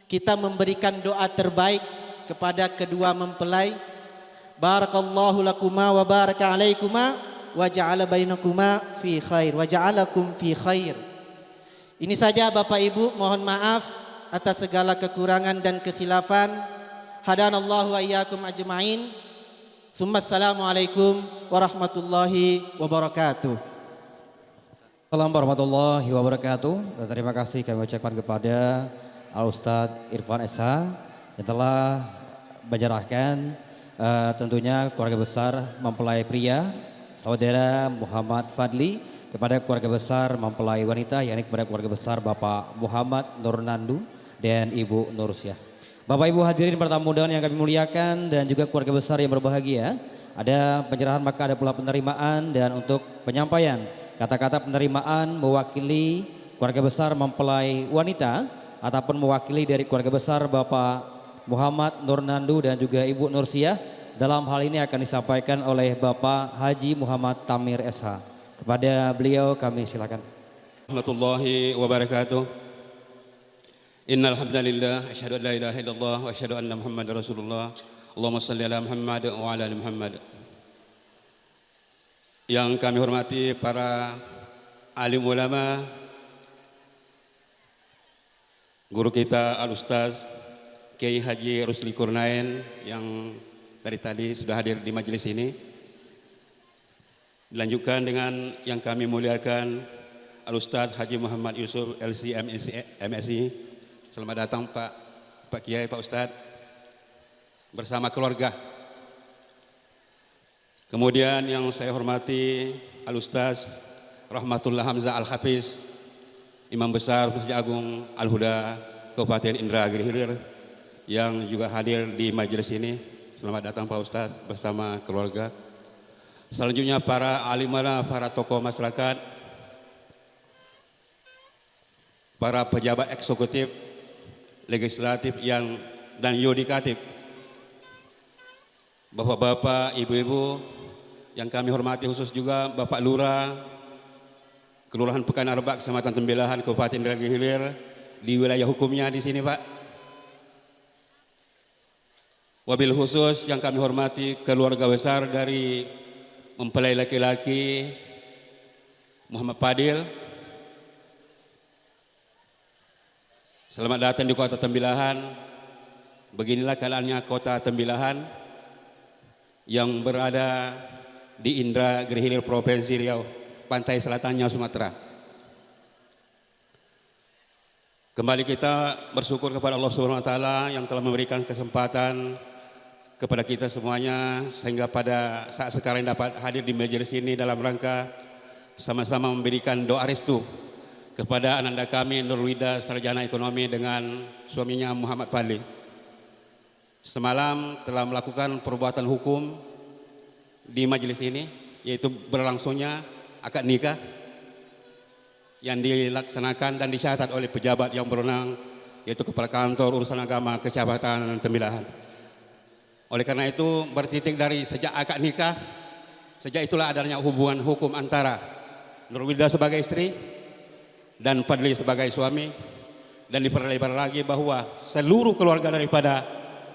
kita memberikan doa terbaik kepada kedua mempelai. Barakallahu lakuma wa baraka alaikuma wa ja'ala bainakuma fi khair wa ja'alakum fi khair. Ini saja Bapak Ibu, mohon maaf atas segala kekurangan dan kekhilafan. Hadanallahu wa iyyakum ajma'in. Assalamualaikum warahmatullahi wabarakatuh. Assalamualaikum warahmatullahi wabarakatuh. Dan terima kasih kami ucapkan kepada Al-Ustadz Irfan Esa yang telah menyerahkan tentunya keluarga besar mempelai pria saudara Muhammad Fadli kepada keluarga besar mempelai wanita, yakni kepada keluarga besar Bapak Muhammad Nurnandu dan Ibu Nursyah. Bapak Ibu hadirin bertamu undangan yang kami muliakan dan juga keluarga besar yang berbahagia, ada penyerahan maka ada pula penerimaan, dan untuk penyampaian kata-kata penerimaan mewakili keluarga besar mempelai wanita ataupun mewakili dari keluarga besar Bapak Muhammad Nurnandu dan juga Ibu Nursyah, dalam hal ini akan disampaikan oleh Bapak Haji Muhammad Tamir SH. Kepada beliau kami silakan. Warahmatullahi wabarakatuh. Innal hamdalillah asyhadu an la ilaha illallah wa asyhadu anna Muhammadar Rasulullah. Allahumma shalli ala Muhammad wa ala ali Muhammad. Yang kami hormati para alim ulama, guru kita Al-Ustaz Kiai Haji Rusli Kurnain yang dari tadi sudah hadir di majelis ini. Dilanjutkan dengan yang kami muliakan Al-Ustadz Haji Muhammad Yusuf LC MSI. Selamat datang Pak Kiai, Pak Ustadz bersama keluarga. Kemudian yang saya hormati Al-Ustadz Rahmatullah Hamzah Al-Hafiz, Imam Besar Masjid Agung Al-Huda Kabupaten Indragiri Hilir yang juga hadir di majelis ini. Selamat datang Pak Ustadz bersama keluarga. Selanjutnya para alimana, para tokoh masyarakat, para pejabat eksekutif, legislatif dan yudikatif, bapak-bapak, ibu-ibu yang kami hormati, khusus juga Bapak Lurah Kelurahan Pekanarbak, Kecamatan Tembilahan, Kabupaten Indragiri Hilir, di wilayah hukumnya di sini Pak. Wabil khusus yang kami hormati keluarga besar dari mempelai laki-laki Muhammad Fadil. Selamat datang di Kota Tembilahan. Beginilah keadaannya Kota Tembilahan yang berada di Indragiri Hilir, Provinsi Riau, pantai selatannya Sumatera. Kembali kita bersyukur kepada Allah Subhanahu wa taala yang telah memberikan kesempatan kepada kita semuanya sehingga pada saat sekarang dapat hadir di majelis ini dalam rangka sama-sama memberikan doa restu kepada ananda kami Nurwida Sarjana Ekonomi dengan suaminya Muhammad Fadli. Semalam telah melakukan perbuatan hukum di majelis ini, yaitu berlangsungnya akad nikah yang dilaksanakan dan dicatat oleh pejabat yang berwenang, yaitu Kepala Kantor Urusan Agama Kecamatan Tembilahan. Oleh karena itu bertitik dari sejak akad nikah, sejak itulah adanya hubungan hukum antara Nurwida sebagai istri dan Fadli sebagai suami, dan diperlebar lagi bahwa seluruh keluarga daripada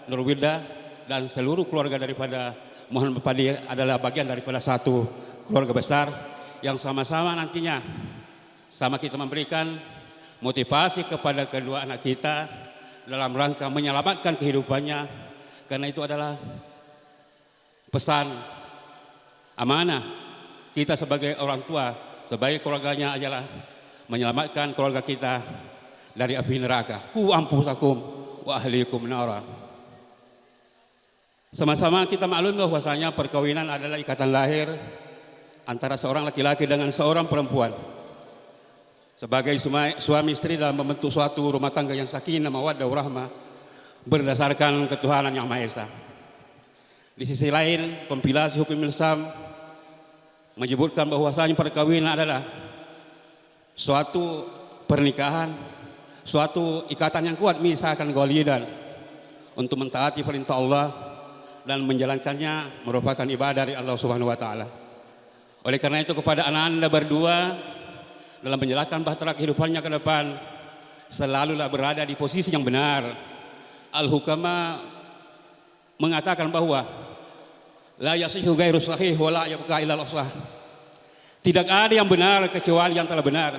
Nurwida dan seluruh keluarga daripada Muhammad Fadli adalah bagian daripada satu keluarga besar yang sama-sama nantinya sama kita memberikan motivasi kepada kedua anak kita dalam rangka menyelamatkan kehidupannya, karena itu adalah pesan amanah kita sebagai orang tua, sebagai keluarganya adalah menyelamatkan keluarga kita dari api neraka. Ku ampusakum wa ahlikum nara. Sama-sama kita maklum bahwasanya perkawinan adalah ikatan lahir antara seorang laki-laki dengan seorang perempuan. Sebagai suami istri dalam membentuk suatu rumah tangga yang sakinah, mawaddah, warahmah berdasarkan ketuhanan yang Maha Esa. Di sisi lain, kompilasi hukum Islam menyebutkan bahwasanya perkawinan adalah suatu pernikahan, suatu ikatan yang kuat misalkan ghalidan untuk mentaati perintah Allah dan menjalankannya merupakan ibadah dari Allah Subhanahu wa taala. Oleh karena itu kepada anak-anak berdua dalam menjalankan bahtera kehidupannya ke depan selalulah berada di posisi yang benar. Al-Hukama mengatakan bahwa la yasihu ghairu sahih wa la yabqa illa al-sah. Tidak ada yang benar kecuali yang telah benar,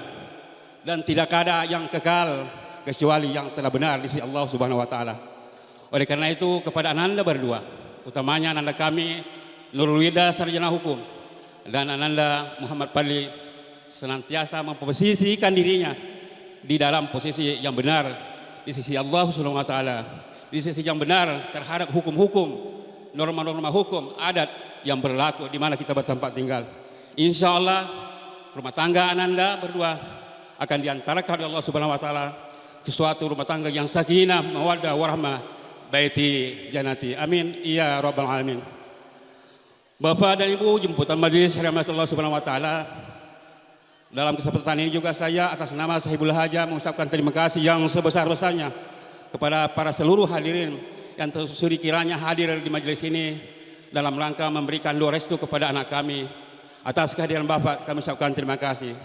dan tidak ada yang kekal kecuali yang telah benar di sisi Allah Subhanahu wa taala. Oleh karena itu kepada anak-anak berdua, utamanya ananda kami Nurwida Sarjana Hukum dan ananda Muhammad Fadli, senantiasa memposisikan dirinya di dalam posisi yang benar di sisi Allah Subhanahu wa taala, di sisi yang benar terhadap hukum-hukum, norma-norma hukum adat yang berlaku di mana kita bertempat tinggal. Insya Allah rumah tangga ananda berdua akan diantarakan oleh Allah Subhanahu wa taala ke suatu rumah tangga yang sakinah, mawaddah, warahmah, baiti janati. Amin ya rabbal alamin. Bapak dan Ibu jemputan majelis rahmatullah Subhanahu wa taala, dalam kesempatan ini juga saya atas nama Sahibul Hajah mengucapkan terima kasih yang sebesar-besarnya kepada para seluruh hadirin yang tersudi kiranya hadir di majelis ini dalam rangka memberikan doa restu kepada anak kami. Atas kehadiran Bapak kami ucapkan terima kasih.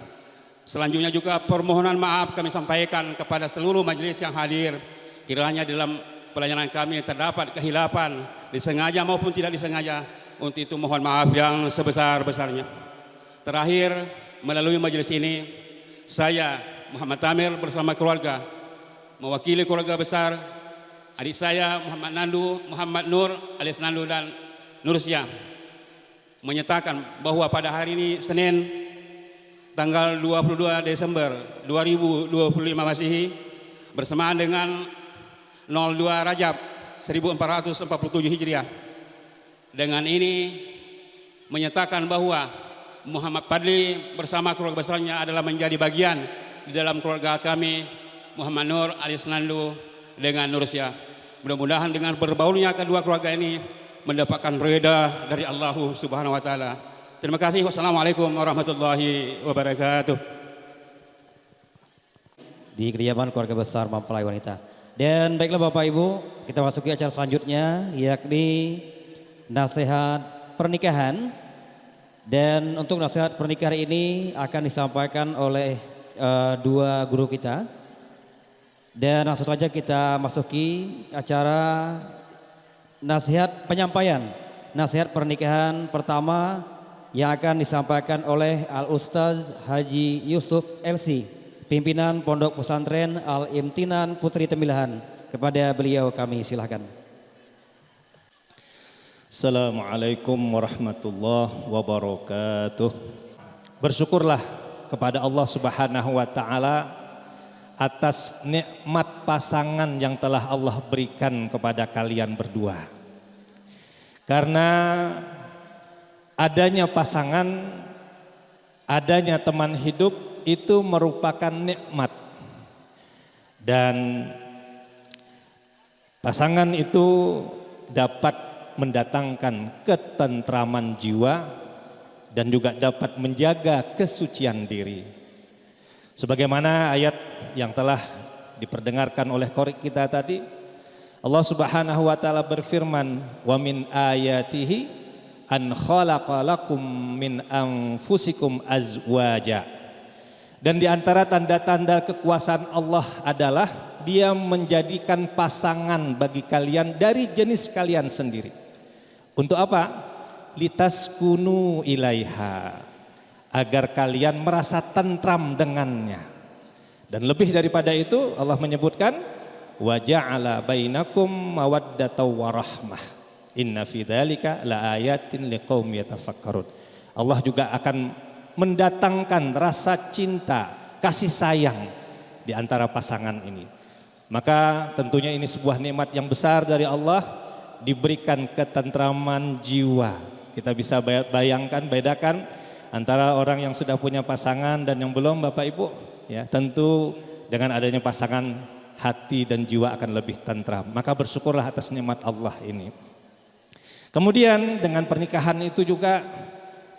Selanjutnya juga permohonan maaf kami sampaikan kepada seluruh majelis yang hadir, kiranya dalam pelayanan kami terdapat kehilapan disengaja maupun tidak disengaja. Untuk itu mohon maaf yang sebesar-besarnya. Terakhir, melalui majelis ini saya Muhammad Tamir bersama keluarga mewakili keluarga besar adik saya Muhammad Nur alias Nandu dan Nursyah menyatakan bahwa pada hari ini Senin tanggal 22 Desember 2025 Masehi bersamaan dengan 02 Rajab 1447 Hijriah. Dengan ini menyatakan bahwa Muhammad Fadli bersama keluarga besarnya adalah menjadi bagian di dalam keluarga kami Muhammad Nur alias Nandu dengan Nursyah. Mudah-mudahan dengan berbaurnya kedua keluarga ini mendapatkan reda dari Allah Subhanahu wa taala. Terima kasih. Wassalamualaikum warahmatullahi wabarakatuh. Di kediaman keluarga besar mempelai wanita. Dan baiklah Bapak Ibu, kita masuki acara selanjutnya yakni nasihat pernikahan. Dan untuk nasihat pernikahan ini akan disampaikan oleh dua guru kita. Dan langsung saja kita masuki acara nasihat penyampaian. Nasihat pernikahan pertama yang akan disampaikan oleh Al-Ustaz Haji Yusuf LC, pimpinan Pondok Pesantren Al-Imtinan Putri Tembilahan. Kepada beliau kami silakan. Assalamualaikum warahmatullahi wabarakatuh. Bersyukurlah kepada Allah Subhanahu wa taala atas nikmat pasangan yang telah Allah berikan kepada kalian berdua. Karena adanya pasangan, adanya teman hidup itu merupakan nikmat. Dan pasangan itu dapat mendatangkan ketentraman jiwa dan juga dapat menjaga kesucian diri. Sebagaimana ayat yang telah diperdengarkan oleh qori kita tadi, Allah Subhanahu wa taala berfirman, "Wa min ayatihi an khalaqa lakum min anfusikum azwaja." Dan di antara tanda-tanda kekuasaan Allah adalah Dia menjadikan pasangan bagi kalian dari jenis kalian sendiri. Untuk apa? Litaskunu ilaiha, agar kalian merasa tentram dengannya. Dan lebih daripada itu Allah menyebutkan wa ja'ala bainakum mawaddatan warahmah inna fi dzalika laayatin liqaumin yatafakkarun. Allah juga akan mendatangkan rasa cinta, kasih sayang di antara pasangan ini. Maka tentunya ini sebuah nikmat yang besar dari Allah, diberikan ketentraman jiwa. Kita bisa bayangkan, bedakan antara orang yang sudah punya pasangan dan yang belum, Bapak Ibu. Ya, tentu dengan adanya pasangan hati dan jiwa akan lebih tentram. Maka bersyukurlah atas nikmat Allah ini. Kemudian dengan pernikahan itu juga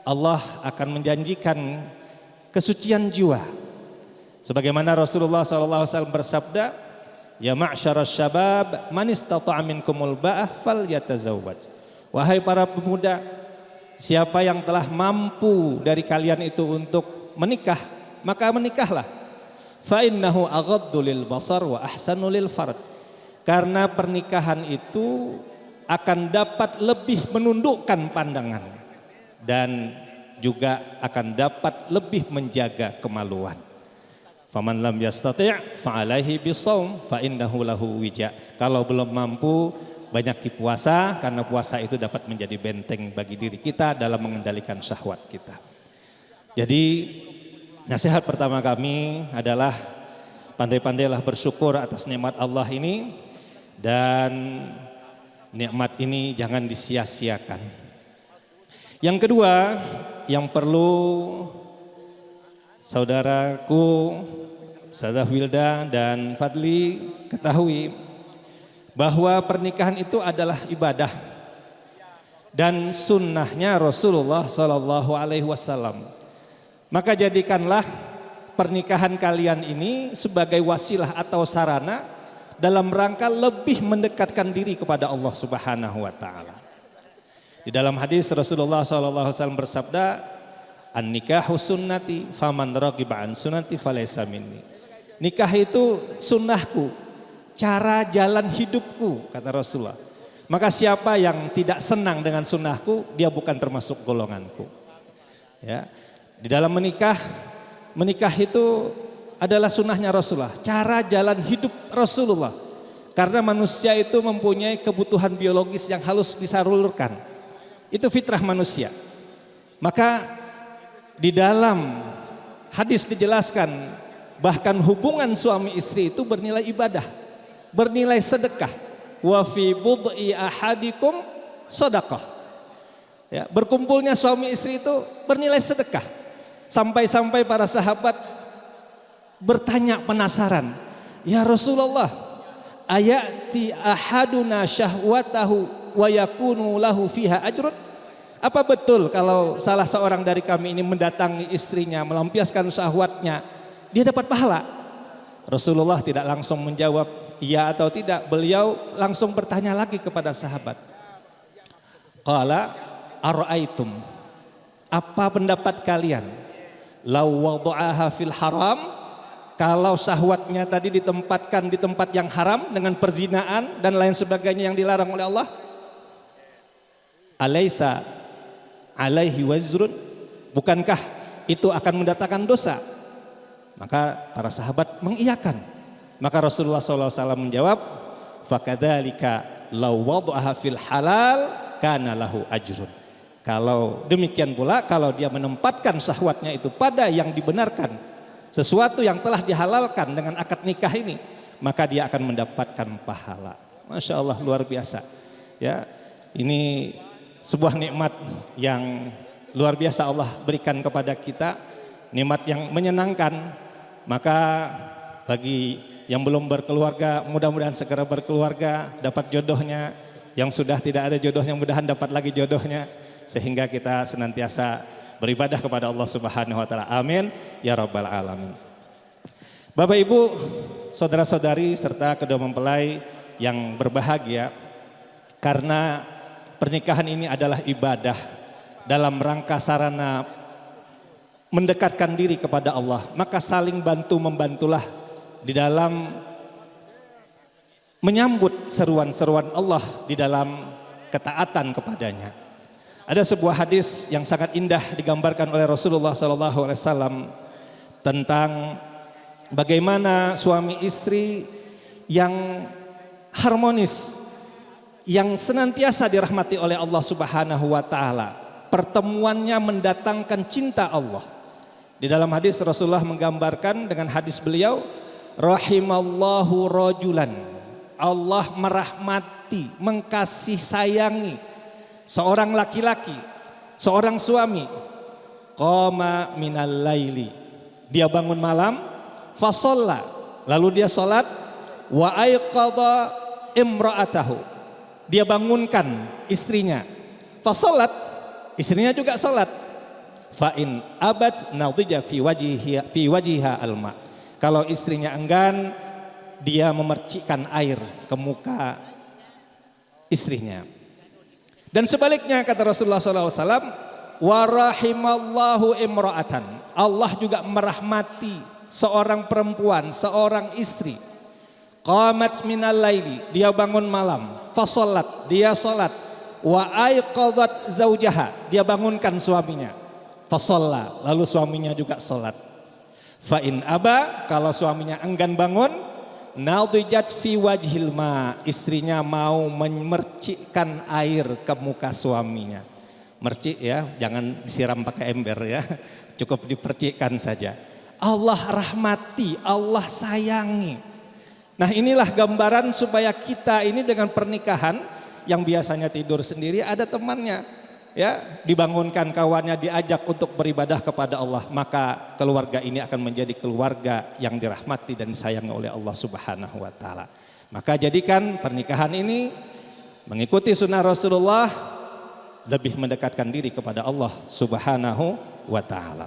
Allah akan menjanjikan kesucian jiwa. Sebagaimana Rasulullah SAW bersabda, "Ya ma'syaras syabab, man istata'a minkumul ba'ah falyatazawwaj." Wahai para pemuda, siapa yang telah mampu dari kalian itu untuk menikah, maka menikahlah. Fa innahu aghaddu lil basar wa ahsanu lil farj. Karena pernikahan itu akan dapat lebih menundukkan pandangan dan juga akan dapat lebih menjaga kemaluan. Faman lam yastati' fa alaihi bisawm fa innahu lahu wija. Kalau belum mampu, banyak puasa, karena puasa itu dapat menjadi benteng bagi diri kita dalam mengendalikan syahwat kita. Jadi nasihat pertama kami adalah pandai-pandailah bersyukur atas nikmat Allah ini, dan nikmat ini jangan disia-siakan. Yang kedua yang perlu saudaraku, Saudara Wilda dan Fadli ketahui, bahwa pernikahan itu adalah ibadah dan sunnahnya Rasulullah SAW. Maka jadikanlah pernikahan kalian ini sebagai wasilah atau sarana dalam rangka lebih mendekatkan diri kepada Allah Subhanahu wa taala. Di dalam hadis Rasulullah SAW bersabda, "An-nikahu sunnati faman raghiba an sunnati falaysa minni." Nikah itu sunnahku, cara jalan hidupku, kata Rasulullah. Maka siapa yang tidak senang dengan sunnahku, dia bukan termasuk golonganku. Ya. Di dalam menikah itu adalah sunnahnya Rasulullah, cara jalan hidup Rasulullah. Karena manusia itu mempunyai kebutuhan biologis yang harus disalurkan. Itu fitrah manusia. Maka di dalam hadis dijelaskan bahkan hubungan suami istri itu bernilai ibadah, bernilai sedekah. Wa fi bud'i ahadikum sedekah. Ya, berkumpulnya suami istri itu bernilai sedekah. Sampai-sampai para sahabat bertanya penasaran, "Ya Rasulullah, ayati ahaduna syahwatahu wa yakunu lahu fiha ajrun?" Apa betul kalau salah seorang dari kami ini mendatangi istrinya, melampiaskan syahwatnya, dia dapat pahala? Rasulullah tidak langsung menjawab iya atau tidak. Beliau langsung bertanya lagi kepada sahabat. Qala ara'aitum, apa pendapat kalian? Law wada'aha fil haram, kalau syahwatnya tadi ditempatkan di tempat yang haram dengan perzinaan dan lain sebagainya yang dilarang oleh Allah, alaysa alaihi wazrun, bukankah itu akan mendatangkan dosa? Maka para sahabat mengiyakan. Maka Rasulullah SAW menjawab, fakadzalika law wada'aha fil halal kana lahu ajrun. Kalau demikian pula kalau dia menempatkan syahwatnya itu pada yang dibenarkan, sesuatu yang telah dihalalkan dengan akad nikah ini, maka dia akan mendapatkan pahala. Masya Allah, luar biasa. Ya, ini sebuah nikmat yang luar biasa Allah berikan kepada kita, nikmat yang menyenangkan. Maka bagi yang belum berkeluarga, mudah-mudahan segera berkeluarga, dapat jodohnya. Yang sudah tidak ada jodohnya, mudah-mudahan dapat lagi jodohnya, sehingga kita senantiasa beribadah kepada Allah Subhanahu wa taala. Amin ya rabbal alamin. Bapak Ibu, saudara-saudari serta kedua mempelai yang berbahagia, karena pernikahan ini adalah ibadah dalam rangka sarana mendekatkan diri kepada Allah, maka saling bantu membantulah di dalam menyambut seruan-seruan Allah di dalam ketaatan kepadanya. Ada sebuah hadis yang sangat indah digambarkan oleh Rasulullah SAW tentang bagaimana suami istri yang harmonis, yang senantiasa dirahmati oleh Allah Subhanahu wa taala. Pertemuannya mendatangkan cinta Allah. Di dalam hadis Rasulullah menggambarkan dengan hadis beliau, rahimallahu rajulan, Allah merahmati, mengkasih sayangi seorang laki-laki, seorang suami, qama minal laili, dia bangun malam, fasalla, lalu dia salat, wa aiqadha imra'atahu, dia bangunkan istrinya, fasalat, istrinya juga salat, fa in abad nadija fi wajiha alma, kalau istrinya enggan, dia memercikkan air ke muka istrinya. Dan sebaliknya kata Rasulullah SAW, wa rahimallahu imra'atan, Allah juga merahmati seorang perempuan, seorang istri, qamat minal laili, dia bangun malam, fasolat, dia solat, wa aiqadhat zaujaha, dia bangunkan suaminya, fasolla, lalu suaminya juga solat. Fa in aba, kalau suaminya enggan bangun, nadijat fi wajhil ma, istrinya mau memercikkan air ke muka suaminya. Mercik ya, jangan disiram pakai ember ya, cukup dipercikkan saja. Allah rahmati, Allah sayangi. Nah inilah gambaran supaya kita ini dengan pernikahan yang biasanya tidur sendiri ada temannya. Ya, dibangunkan kawannya, diajak untuk beribadah kepada Allah, maka keluarga ini akan menjadi keluarga yang dirahmati dan disayangi oleh Allah Subhanahu wa taala. Maka jadikan pernikahan ini mengikuti sunnah Rasulullah, lebih mendekatkan diri kepada Allah Subhanahu wa taala.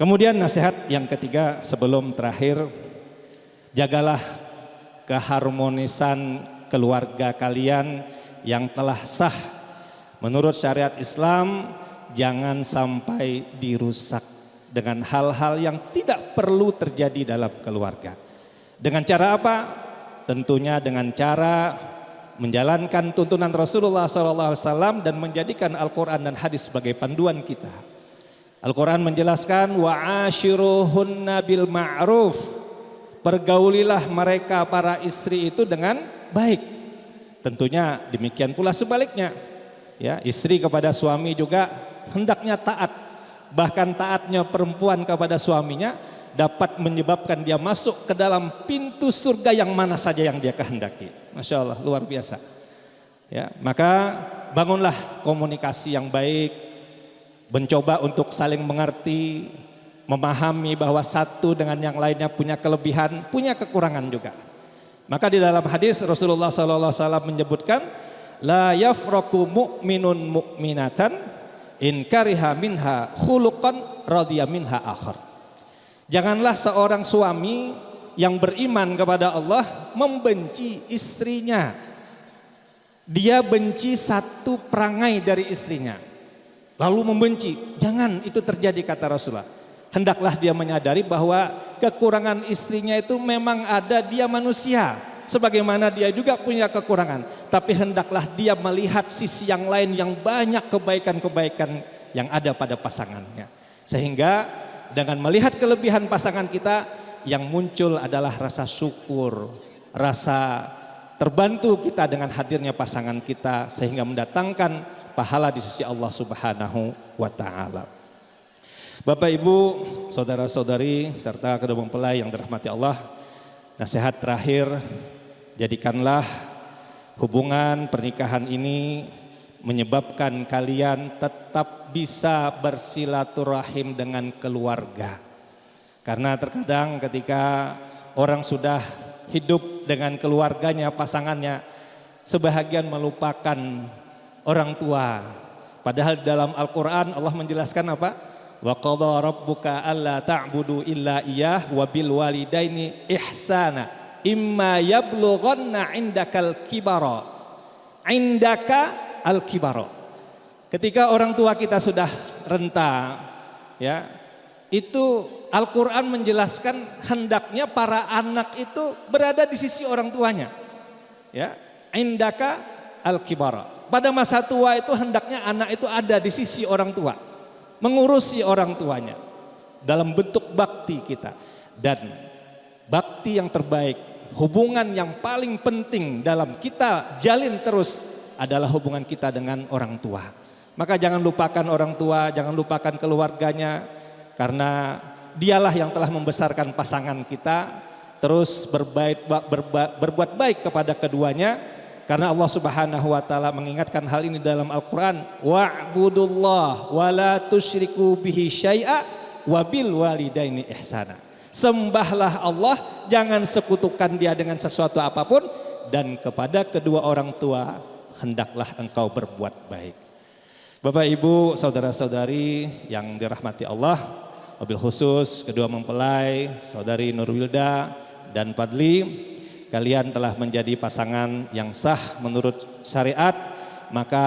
Kemudian nasihat yang ketiga sebelum terakhir, jagalah keharmonisan keluarga kalian yang telah sah menurut syariat Islam, jangan sampai dirusak dengan hal-hal yang tidak perlu terjadi dalam keluarga. Dengan cara apa? Tentunya dengan cara menjalankan tuntunan Rasulullah SAW dan menjadikan Al-Quran dan hadis sebagai panduan kita. Al-Quran menjelaskan, wa'ashiruhunna bil ma'ruf, pergaulilah mereka para istri itu dengan baik. Tentunya demikian pula sebaliknya. Ya, istri kepada suami juga hendaknya taat. Bahkan taatnya perempuan kepada suaminya dapat menyebabkan dia masuk ke dalam pintu surga yang mana saja yang dia kehendaki. Masya Allah, luar biasa. Ya, maka bangunlah komunikasi yang baik, mencoba untuk saling mengerti, memahami bahwa satu dengan yang lainnya punya kelebihan, punya kekurangan juga. Maka di dalam hadis Rasulullah SAW menyebutkan, la yafraku mu'minun mu'minatan in kariha minha khuluqan radhiya minha akhar. Janganlah seorang suami yang beriman kepada Allah membenci istrinya. Dia benci satu perangai dari istrinya, lalu membenci. Jangan itu terjadi, kata Rasulullah. Hendaklah dia menyadari bahwa kekurangan istrinya itu memang ada, dia manusia. Sebagaimana dia juga punya kekurangan. Tapi hendaklah dia melihat sisi yang lain yang banyak kebaikan-kebaikan yang ada pada pasangannya. Sehingga dengan melihat kelebihan pasangan kita, yang muncul adalah rasa syukur, rasa terbantu kita dengan hadirnya pasangan kita, sehingga mendatangkan pahala di sisi Allah Subhanahu wa Ta'ala. Bapak, Ibu, saudara-saudari serta kedua mempelai yang dirahmati Allah, nasihat terakhir, jadikanlah hubungan pernikahan ini menyebabkan kalian tetap bisa bersilaturahim dengan keluarga. Karena terkadang ketika orang sudah hidup dengan keluarganya, pasangannya, sebahagian melupakan orang tua. Padahal dalam Al-Quran Allah menjelaskan apa? Wa qadha rabbuka alla ta'budu illa iyyah wa bil walidaini ihsana imma yablughanna indakal kibara al-kibara. Ketika orang tua kita sudah renta, ya, itu Al-Quran menjelaskan hendaknya para anak itu berada di sisi orang tuanya. Ya, indaka al-kibara. Pada masa tua itu hendaknya anak itu ada di sisi orang tua, mengurusi orang tuanya dalam bentuk bakti kita. Dan bakti yang terbaik, hubungan yang paling penting dalam kita jalin terus adalah hubungan kita dengan orang tua. Maka jangan lupakan orang tua, jangan lupakan keluarganya, karena dialah yang telah membesarkan pasangan kita. Terus berbuat baik kepada keduanya, karena Allah Subhanahu wa Ta'ala mengingatkan hal ini dalam Al-Quran. Wa'budullah wa la tusyriku bihi syai'a wa bil walidaini ihsana. Sembahlah Allah, jangan sekutukan dia dengan sesuatu apapun, dan kepada kedua orang tua hendaklah engkau berbuat baik. Bapak, Ibu, saudara-saudari yang dirahmati Allah, wabil khusus kedua mempelai, saudari Nurwilda dan Fadli, kalian telah menjadi pasangan yang sah menurut syariat. Maka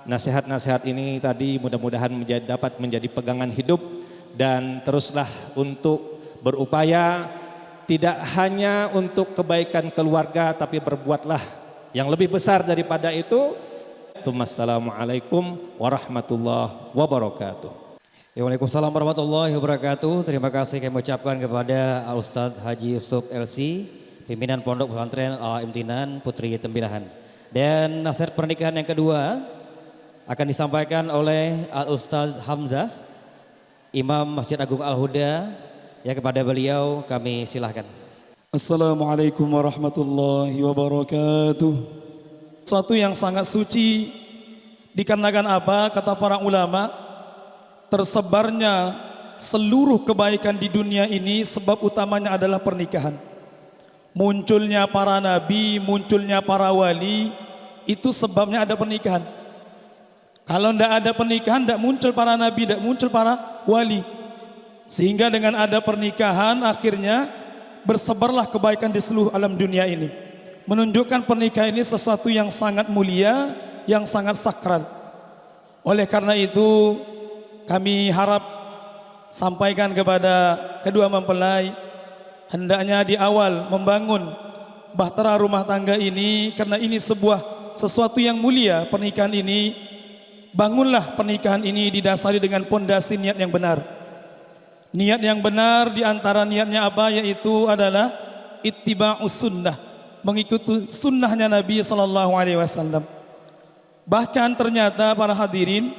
nasihat-nasihat ini tadi mudah-mudahan dapat menjadi pegangan hidup, dan teruslah untuk berupaya tidak hanya untuk kebaikan keluarga, tapi berbuatlah yang lebih besar daripada itu. Assalamualaikum warahmatullahi wabarakatuh. Waalaikumsalam warahmatullahi wabarakatuh. Terima kasih kami ucapkan kepada Al-Ustadz Haji Yusuf LC, pimpinan Pondok Pesantren Al-Imtinan Putri Tembilahan. Dan nasihat pernikahan yang kedua akan disampaikan oleh Al-Ustadz Hamzah, Imam Masjid Agung Al-Huda. Ya, kepada beliau kami silahkan. Assalamualaikum warahmatullahi wabarakatuh. Suatu yang sangat suci, dikarenakan apa? Kata para ulama, tersebarnya seluruh kebaikan di dunia ini sebab utamanya adalah pernikahan. Munculnya para nabi, munculnya para wali, itu sebabnya ada pernikahan. Kalau tidak ada pernikahan, tidak muncul para nabi, tidak muncul para wali. Sehingga dengan ada pernikahan, akhirnya bersebarlah kebaikan di seluruh alam dunia ini. Menunjukkan pernikahan ini sesuatu yang sangat mulia, yang sangat sakral. Oleh karena itu, kami harap sampaikan kepada kedua mempelai, hendaknya di awal membangun bahtera rumah tangga ini, karena ini sesuatu yang mulia. Pernikahan ini, bangunlah pernikahan ini didasari dengan pondasi niat yang benar. Niat yang benar di antara niatnya apa? Yaitu adalah ittiba'us sunnah, mengikuti sunnahnya Nabi SAW. Bahkan ternyata para hadirin,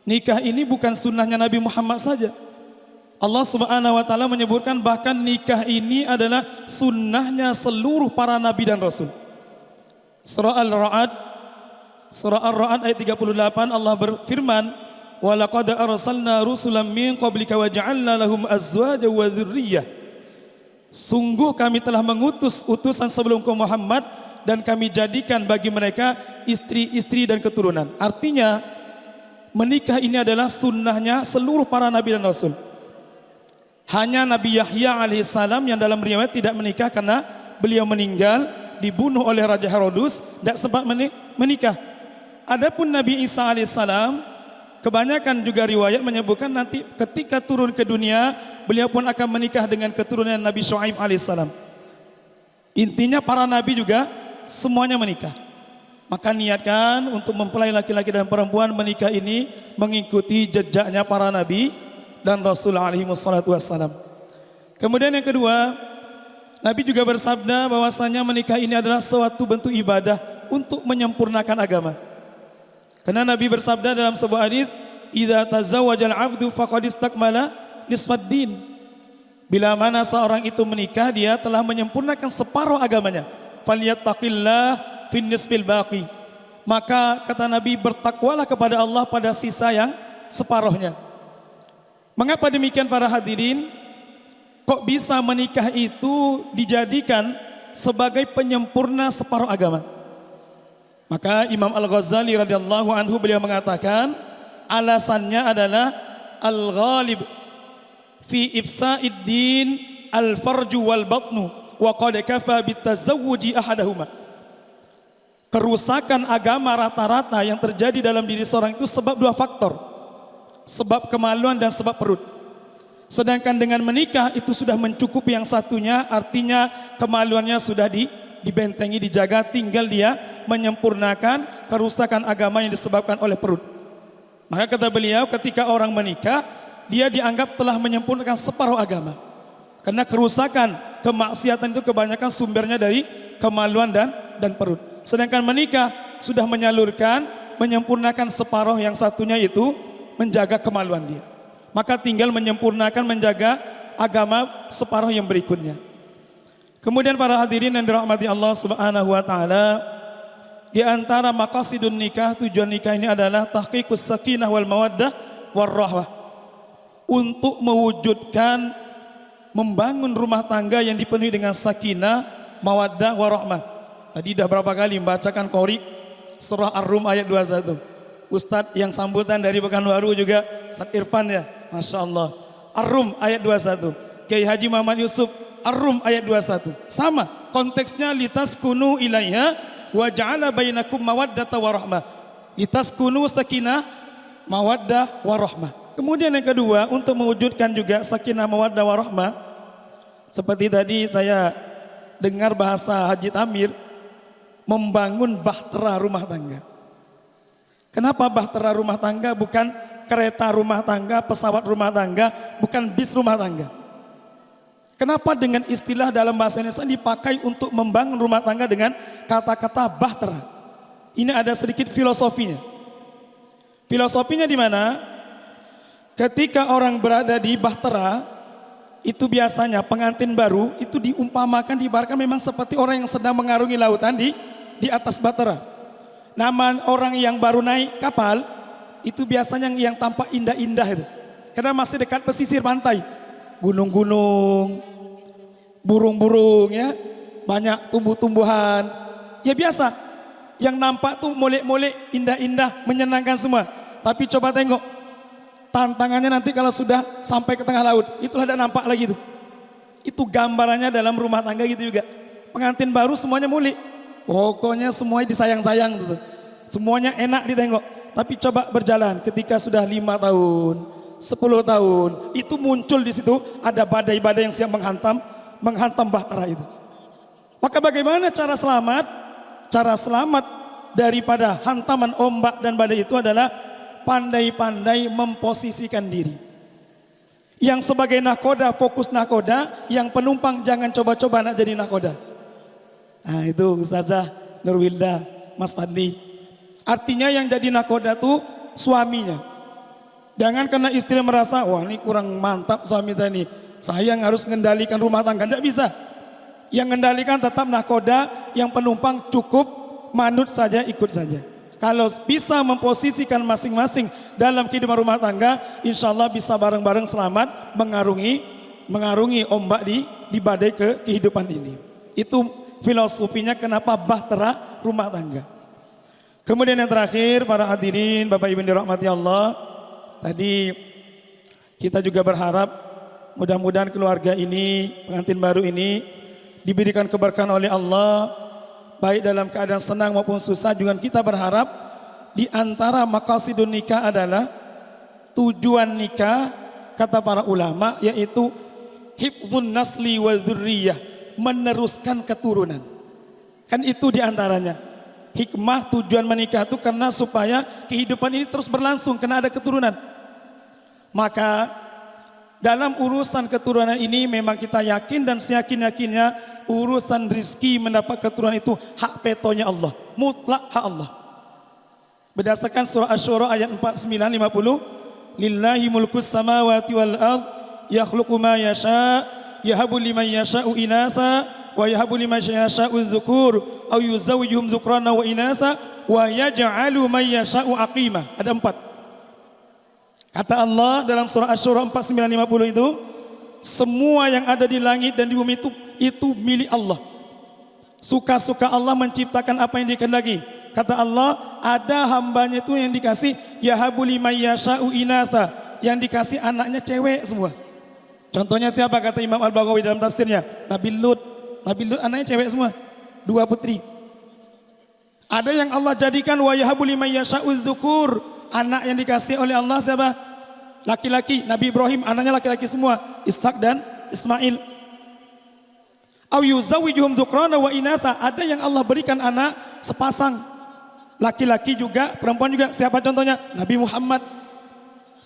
nikah ini bukan sunnahnya Nabi Muhammad saja. Allah Subhanahu wa taala menyebutkan bahkan nikah ini adalah sunnahnya seluruh para nabi dan rasul. Surah Ar-Ra'd ayat 38 Allah berfirman, "Wa laqad arsalna rusulan min qablika wa ja'alna lahum azwaja wa dzurriyyah." Sungguh kami telah mengutus utusan sebelum kau Muhammad dan kami jadikan bagi mereka istri-istri dan keturunan. Artinya menikah ini adalah sunnahnya seluruh para nabi dan rasul. Hanya Nabi Yahya alaihissalam yang dalam riwayat tidak menikah karena beliau meninggal, dibunuh oleh Raja Herodus, tidak sempat menikah. Adapun Nabi Isa alaihissalam, kebanyakan juga riwayat menyebutkan nanti ketika turun ke dunia, beliau pun akan menikah dengan keturunan Nabi Syuaib alaihissalam. Intinya para nabi juga semuanya menikah. Maka niatkan untuk mempelai laki-laki dan perempuan menikah ini mengikuti jejaknya para nabi dan Rasul alaihi wassalatu wassalam. Kemudian yang kedua, Nabi juga bersabda bahwasanya menikah ini adalah suatu bentuk ibadah untuk menyempurnakan agama. Karena Nabi bersabda dalam sebuah hadis, "Idza tazawwajal 'abdu faqad istakmala nisfad din." Bila mana seorang itu menikah, dia telah menyempurnakan separuh agamanya. "Falyattaqillah fin nisfil baqi." Maka kata Nabi, bertakwalah kepada Allah pada sisa yang separuhnya. Mengapa demikian para hadirin? Kok bisa menikah itu dijadikan sebagai penyempurna separuh agama? Maka Imam Al-Ghazali radhiyallahu anhu beliau mengatakan alasannya adalah al-ghalib fi ifsa'id din al-farju wal batnu wa qad kafa bitazawwuji ahadahuma. Kerusakan agama rata-rata yang terjadi dalam diri seorang itu sebab dua faktor. Sebab kemaluan dan sebab perut. Sedangkan dengan menikah itu sudah mencukupi yang satunya, artinya kemaluannya sudah dibentengi, dijaga, tinggal dia menyempurnakan kerusakan agama yang disebabkan oleh perut. Maka kata beliau, ketika orang menikah, dia dianggap telah menyempurnakan separuh agama. Karena kerusakan, kemaksiatan itu kebanyakan sumbernya dari kemaluan dan perut. Sedangkan menikah sudah menyalurkan, menyempurnakan separuh yang satunya itu menjaga kemaluan dia. Maka tinggal menyempurnakan, menjaga agama separuh yang berikutnya. Kemudian para hadirin yang dirahmati Allah Subhanahu wa taala, di antara maqasidun nikah, tujuan nikah ini adalah tahqiqus sakinah wal mawaddah warahmah. Untuk mewujudkan, membangun rumah tangga yang dipenuhi dengan sakinah, mawaddah warahmah. Tadi dah berapa kali membacakan qori surah Ar-Rum ayat 21. Ustadz yang sambutan dari Pekanbaru juga Ustadz Irfan ya, Masya Allah. Ar-Rum ayat 21. Kiai Haji Muhammad Yusuf, Ar-Rum ayat 21. Sama konteksnya, litaskunu ilaiha wa ja'ala bainakum mawaddata warahmah. Litaskunu sakinah, mawaddah warahmah. Kemudian yang kedua, untuk mewujudkan juga sakinah, mawaddah warahmah, seperti tadi saya dengar bahasa Haji Tamir, membangun bahtera rumah tangga. Kenapa bahtera rumah tangga bukan kereta rumah tangga, pesawat rumah tangga, bukan bis rumah tangga? Kenapa dengan istilah dalam bahasa Indonesia dipakai untuk membangun rumah tangga dengan kata-kata bahtera? Ini ada sedikit filosofinya. Filosofinya di mana? Ketika orang berada di bahtera, itu biasanya pengantin baru itu diumpamakan, diibaratkan memang seperti orang yang sedang mengarungi lautan di atas bahtera. Nama orang yang baru naik kapal itu biasanya yang tampak indah-indah itu. Karena masih dekat pesisir pantai. Gunung-gunung, burung-burung ya, banyak tumbuh-tumbuhan. Ya biasa, yang nampak tuh molek-molek, indah-indah, menyenangkan semua. Tapi coba tengok, tantangannya nanti kalau sudah sampai ke tengah laut, itulah tidak nampak lagi tuh. Itu gambarannya dalam rumah tangga gitu juga. Pengantin baru semuanya molek. Pokoknya semuanya disayang-sayang gitu. Semuanya enak ditengok. Tapi coba berjalan ketika sudah 5 tahun, 10 tahun, itu muncul di situ ada badai-badai yang siap menghantam bahtera itu. Maka bagaimana cara selamat? Cara selamat daripada hantaman ombak dan badai itu adalah pandai-pandai memposisikan diri. Yang sebagai nakoda fokus nakoda, yang penumpang jangan coba-coba nak jadi nakoda. Nah itu Ustazah Nurwilda, Mas Fadli. Artinya yang jadi nakoda tuh suaminya. Jangan karena istri merasa, wah ini kurang mantap suami saya ini, saya yang harus mengendalikan rumah tangga. Tidak bisa. Yang mengendalikan tetap nakoda, yang penumpang cukup manut saja, ikut saja. Kalau bisa memposisikan masing-masing dalam kehidupan rumah tangga, insya Allah bisa bareng-bareng selamat mengarungi ombak di badai kehidupan ini. Itu filosofinya kenapa bahtera rumah tangga. Kemudian yang terakhir, para hadirin, Bapak Ibu yang dirahmati Allah, tadi kita juga berharap mudah-mudahan keluarga ini, pengantin baru ini diberikan keberkahan oleh Allah, baik dalam keadaan senang maupun susah. Juga kita berharap di antara maqasidun nikah adalah tujuan nikah, kata para ulama, yaitu hifdzun nasli wa dzurriyyah, meneruskan keturunan. Kan itu di antaranya. Hikmah tujuan menikah itu karena supaya kehidupan ini terus berlangsung, karena ada keturunan. Maka dalam urusan keturunan ini memang kita yakin dan seyakin-yakinnya urusan rizki mendapat keturunan itu hak petonya Allah, mutlak hak Allah. Berdasarkan surah Asy-Syura ayat 49-50, lillahi mulkus samawati wal ard yakhluqu ma yasha yahabu liman yasha'u inatha wa yahabu liman yasha'u dzukur aw yuzawwijuhum dzukrana wa inatha wa yaj'alu man yasha'u aqima. Ada 4. Kata Allah dalam surah Asy-Syura 49-50 itu, semua yang ada di langit dan di bumi itu milik Allah. Suka-suka Allah menciptakan apa yang dikehendaki. Kata Allah, ada hambanya itu yang dikasih yahabu liman yasha'u inatha, yang dikasih anaknya cewek semua. Contohnya siapa? Kata Imam Al-Baghawi dalam tafsirnya, Nabi Lut. Nabi Lut anaknya cewek semua, 2 putri. Ada yang Allah jadikan wa yahabu liman yasha'u dzukur, anak yang dikasih oleh Allah siapa? Laki-laki. Nabi Ibrahim anaknya laki-laki semua, Ishak dan Ismail. Aw yuzawwijuhum dzukrana wa inatha, ada yang Allah berikan anak sepasang, laki-laki juga, perempuan juga. Siapa contohnya? Nabi Muhammad.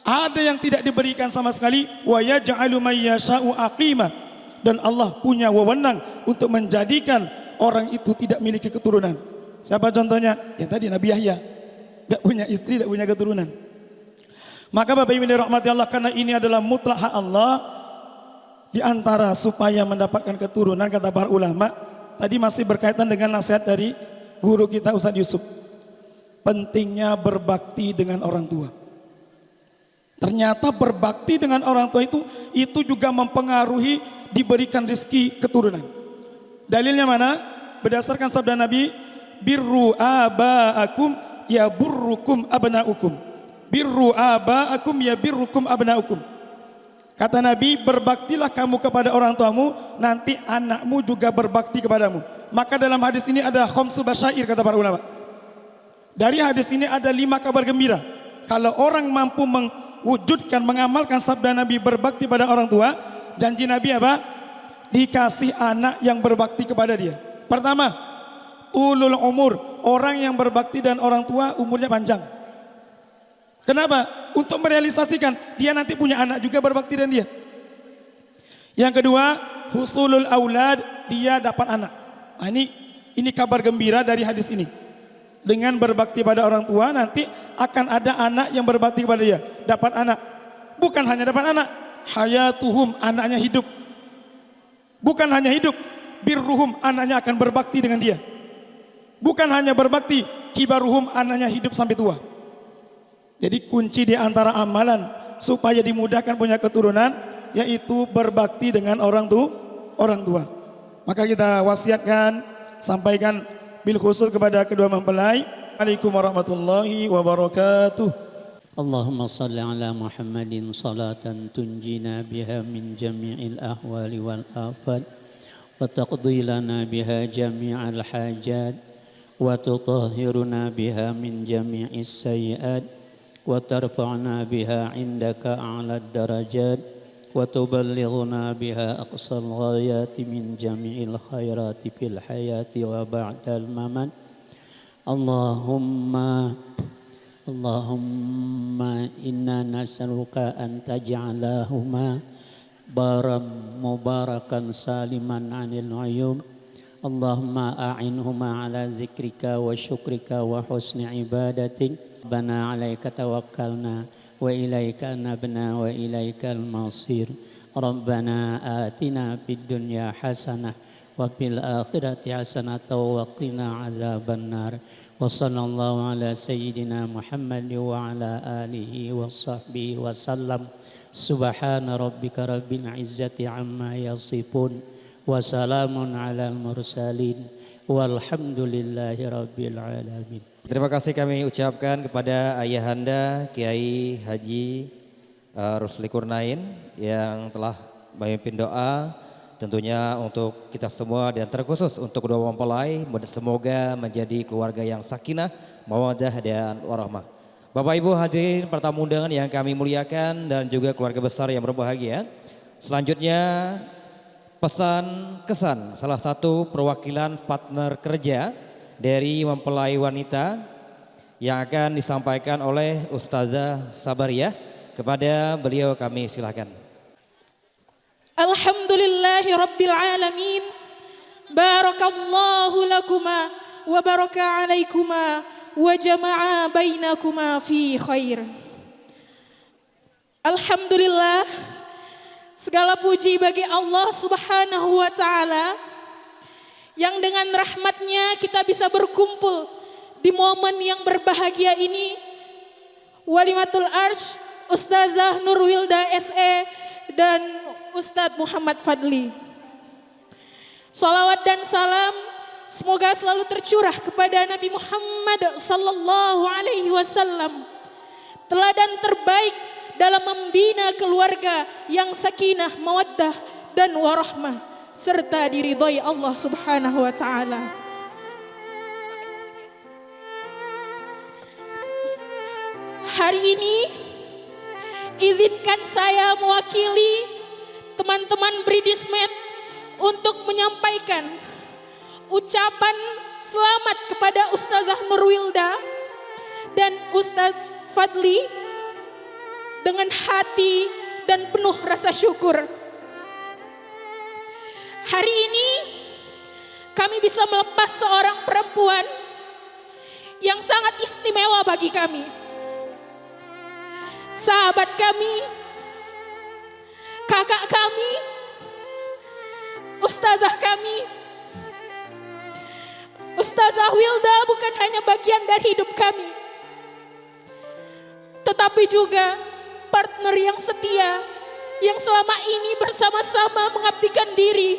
Ada yang tidak diberikan sama sekali, wa yaj'alu may yasha'u aqima, dan Allah punya wewenang untuk menjadikan orang itu tidak memiliki keturunan. Siapa contohnya? Yang tadi Nabi Yahya, tidak punya istri, tidak punya keturunan. Maka Bapak Ibu dirahmati Allah, karena ini adalah mutlak hak Allah, di antara supaya mendapatkan keturunan, kata para ulama, tadi masih berkaitan dengan nasihat dari guru kita Ustadz Yusuf, pentingnya berbakti dengan orang tua. Ternyata berbakti dengan orang tua itu juga mempengaruhi diberikan rezeki keturunan. Dalilnya mana? Berdasarkan sabda Nabi, birru aba'akum ya burrukum abna'ukum. Birru aba'akum ya birrukum abna'ukum. Kata Nabi, berbaktilah kamu kepada orang tuamu, nanti anakmu juga berbakti kepadamu. Maka dalam hadis ini ada khamsu basyair, kata para ulama. Dari hadis ini ada 5 kabar gembira. Kalau orang mampu mewujudkan, mengamalkan sabda Nabi berbakti pada orang tua, janji Nabi apa? Dikasih anak yang berbakti kepada dia. Pertama, tulul umur, orang yang berbakti dan orang tua umurnya panjang. Kenapa? Untuk merealisasikan dia nanti punya anak juga berbakti dan dia. Yang kedua, husulul aulad, dia dapat anak. Nah, ini kabar gembira dari hadis ini. Dengan berbakti pada orang tua nanti akan ada anak yang berbakti kepada dia, dapat anak. Bukan hanya dapat anak, hayatuhum, anaknya hidup. Bukan hanya hidup, birruhum, anaknya akan berbakti dengan dia. Bukan hanya berbakti, kibaruhum, anaknya hidup sampai tua. Jadi kunci di antara amalan supaya dimudahkan punya keturunan, yaitu berbakti dengan orang tua. Maka kita wasiatkan, sampaikan bil khusus kepada kedua mempelai. Assalamualaikum warahmatullahi wabarakatuh. Allahumma salli ala Muhammadin salatan tunjina biha min jami'il ahwali wal afat wa taqdi lana biha jami'al hajat wa tutahhiruna biha min jami'is sayyi'at wa tarfa'na biha indaka a'la darajat wa tuballighuna biha aqsal ghayati min jami'il khairati fil hayati wa ba'dal mamat. Allahumma Allahumma inna nas'aluka an taj'alahuma baram mubarakan saliman anil uyub. Allahumma a'inhuma ala zikrika wa syukrika wa husni ibadatik. Rabbana alaika tawakkalna wa ilaika anabna wa ilaikal masir. Rabbana atina fid dunya hasanah wa fil akhirati hasanah wa qina azaban nar. Wa sallallahu ala sayyidina Muhammad wa ala alihi wa sahbihi wa sallam. Subhana rabbika rabbil izzati amma yasifun wa salamun alal mursalin walhamdulillahi rabbil alamin. Terima kasih kami ucapkan kepada Ayahanda Kiai Haji Rusli Kurnain yang telah memimpin doa tentunya untuk kita semua dan terkhusus untuk kedua mempelai, semoga menjadi keluarga yang sakinah, mawaddah dan warahmah. Bapak Ibu hadirin para tamu undangan yang kami muliakan dan juga keluarga besar yang berbahagia. Selanjutnya pesan kesan salah satu perwakilan partner kerja dari mempelai wanita yang akan disampaikan oleh Ustazah Sabariyah. Kepada beliau kami silakan. Alhamdulillahi Rabbil Alamin. Barakallahu lakuma wa baraka alaikuma wa jama'a bainakuma fi khair. Alhamdulillah, segala puji bagi Allah Subhanahu wa ta'ala yang dengan rahmatnya kita bisa berkumpul di momen yang berbahagia ini. Walimatul Arsh Ustazah Nurwilda SE dan Ustadz Muhammad Fadli. Salawat dan salam semoga selalu tercurah kepada Nabi Muhammad sallallahu alaihi wasallam, teladan terbaik dalam membina keluarga yang sakinah, mawaddah dan warahmah serta diridhoi Allah Subhanahu wa taala. Hari ini izinkan saya mewakili teman-teman Bridismed untuk menyampaikan ucapan selamat kepada Ustazah Nurwilda dan Ustadz Fadli dengan hati dan penuh rasa syukur. Hari ini kami bisa melepas seorang perempuan yang sangat istimewa bagi kami. Sahabat kami, kakak kami, ustazah kami. Ustazah Wilda bukan hanya bagian dari hidup kami, tetapi juga partner yang setia yang selama ini bersama-sama mengabdikan diri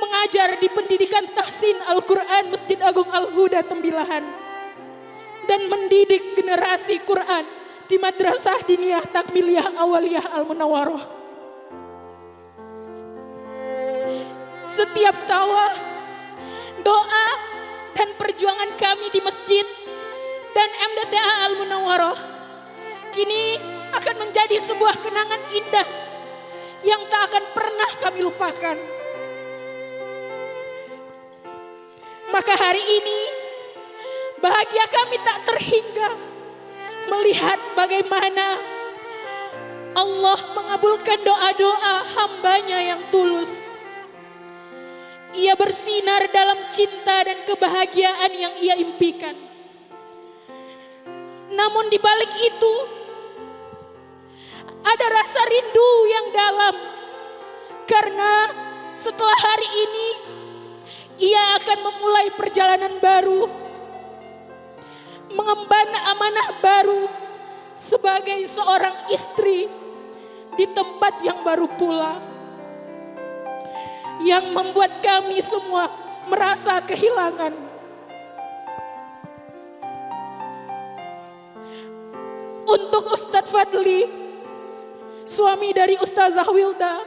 mengajar di pendidikan tahsin Al-Quran Masjid Agung Al-Huda Tembilahan dan mendidik generasi Quran di Madrasah Diniyah Takmiliyah Awaliyah Al-Munawwaroh. Setiap tawa, doa, dan perjuangan kami di masjid dan MDTA Al-Munawwaroh kini akan menjadi sebuah kenangan indah yang tak akan pernah kami lupakan. Maka hari ini bahagia kami tak terhingga melihat bagaimana Allah mengabulkan doa-doa hambanya yang tulus. Ia bersinar dalam cinta dan kebahagiaan yang ia impikan. Namun di balik itu ada rasa rindu yang dalam, karena setelah hari ini ia akan memulai perjalanan baru, mengemban amanah baru sebagai seorang istri di tempat yang baru pula, yang membuat kami semua merasa kehilangan. Untuk Ustadz Fadli, suami dari Ustazah Wilda,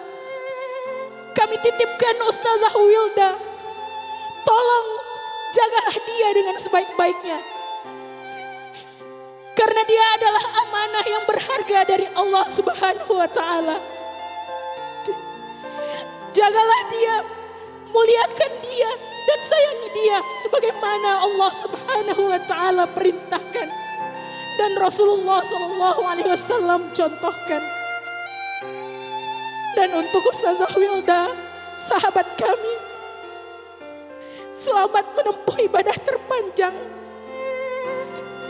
kami titipkan Ustazah Wilda, tolong jagalah dia dengan sebaik-baiknya. Karena dia adalah amanah yang berharga dari Allah Subhanahu wa ta'ala. Jagalah dia, muliakan dia, dan sayangi dia sebagaimana Allah Subhanahu wa ta'ala perintahkan. dan Rasulullah Shallallahu Alaihi Wasallam contohkan. Dan untuk Ustazah Wilda, sahabat kami, selamat menempuh ibadah terpanjang,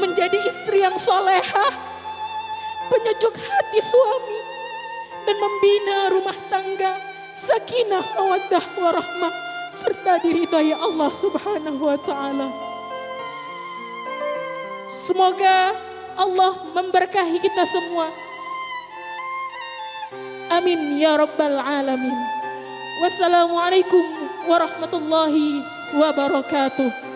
menjadi istri yang solehah, penyejuk hati suami, dan membina rumah tangga sakinah, mawaddah, warahmah, serta diridhai Allah Subhanahu wa Ta'ala. Semoga Allah memberkahi kita semua. Amin ya rabbal alamin. Wassalamualaikum warahmatullahi wabarakatuh.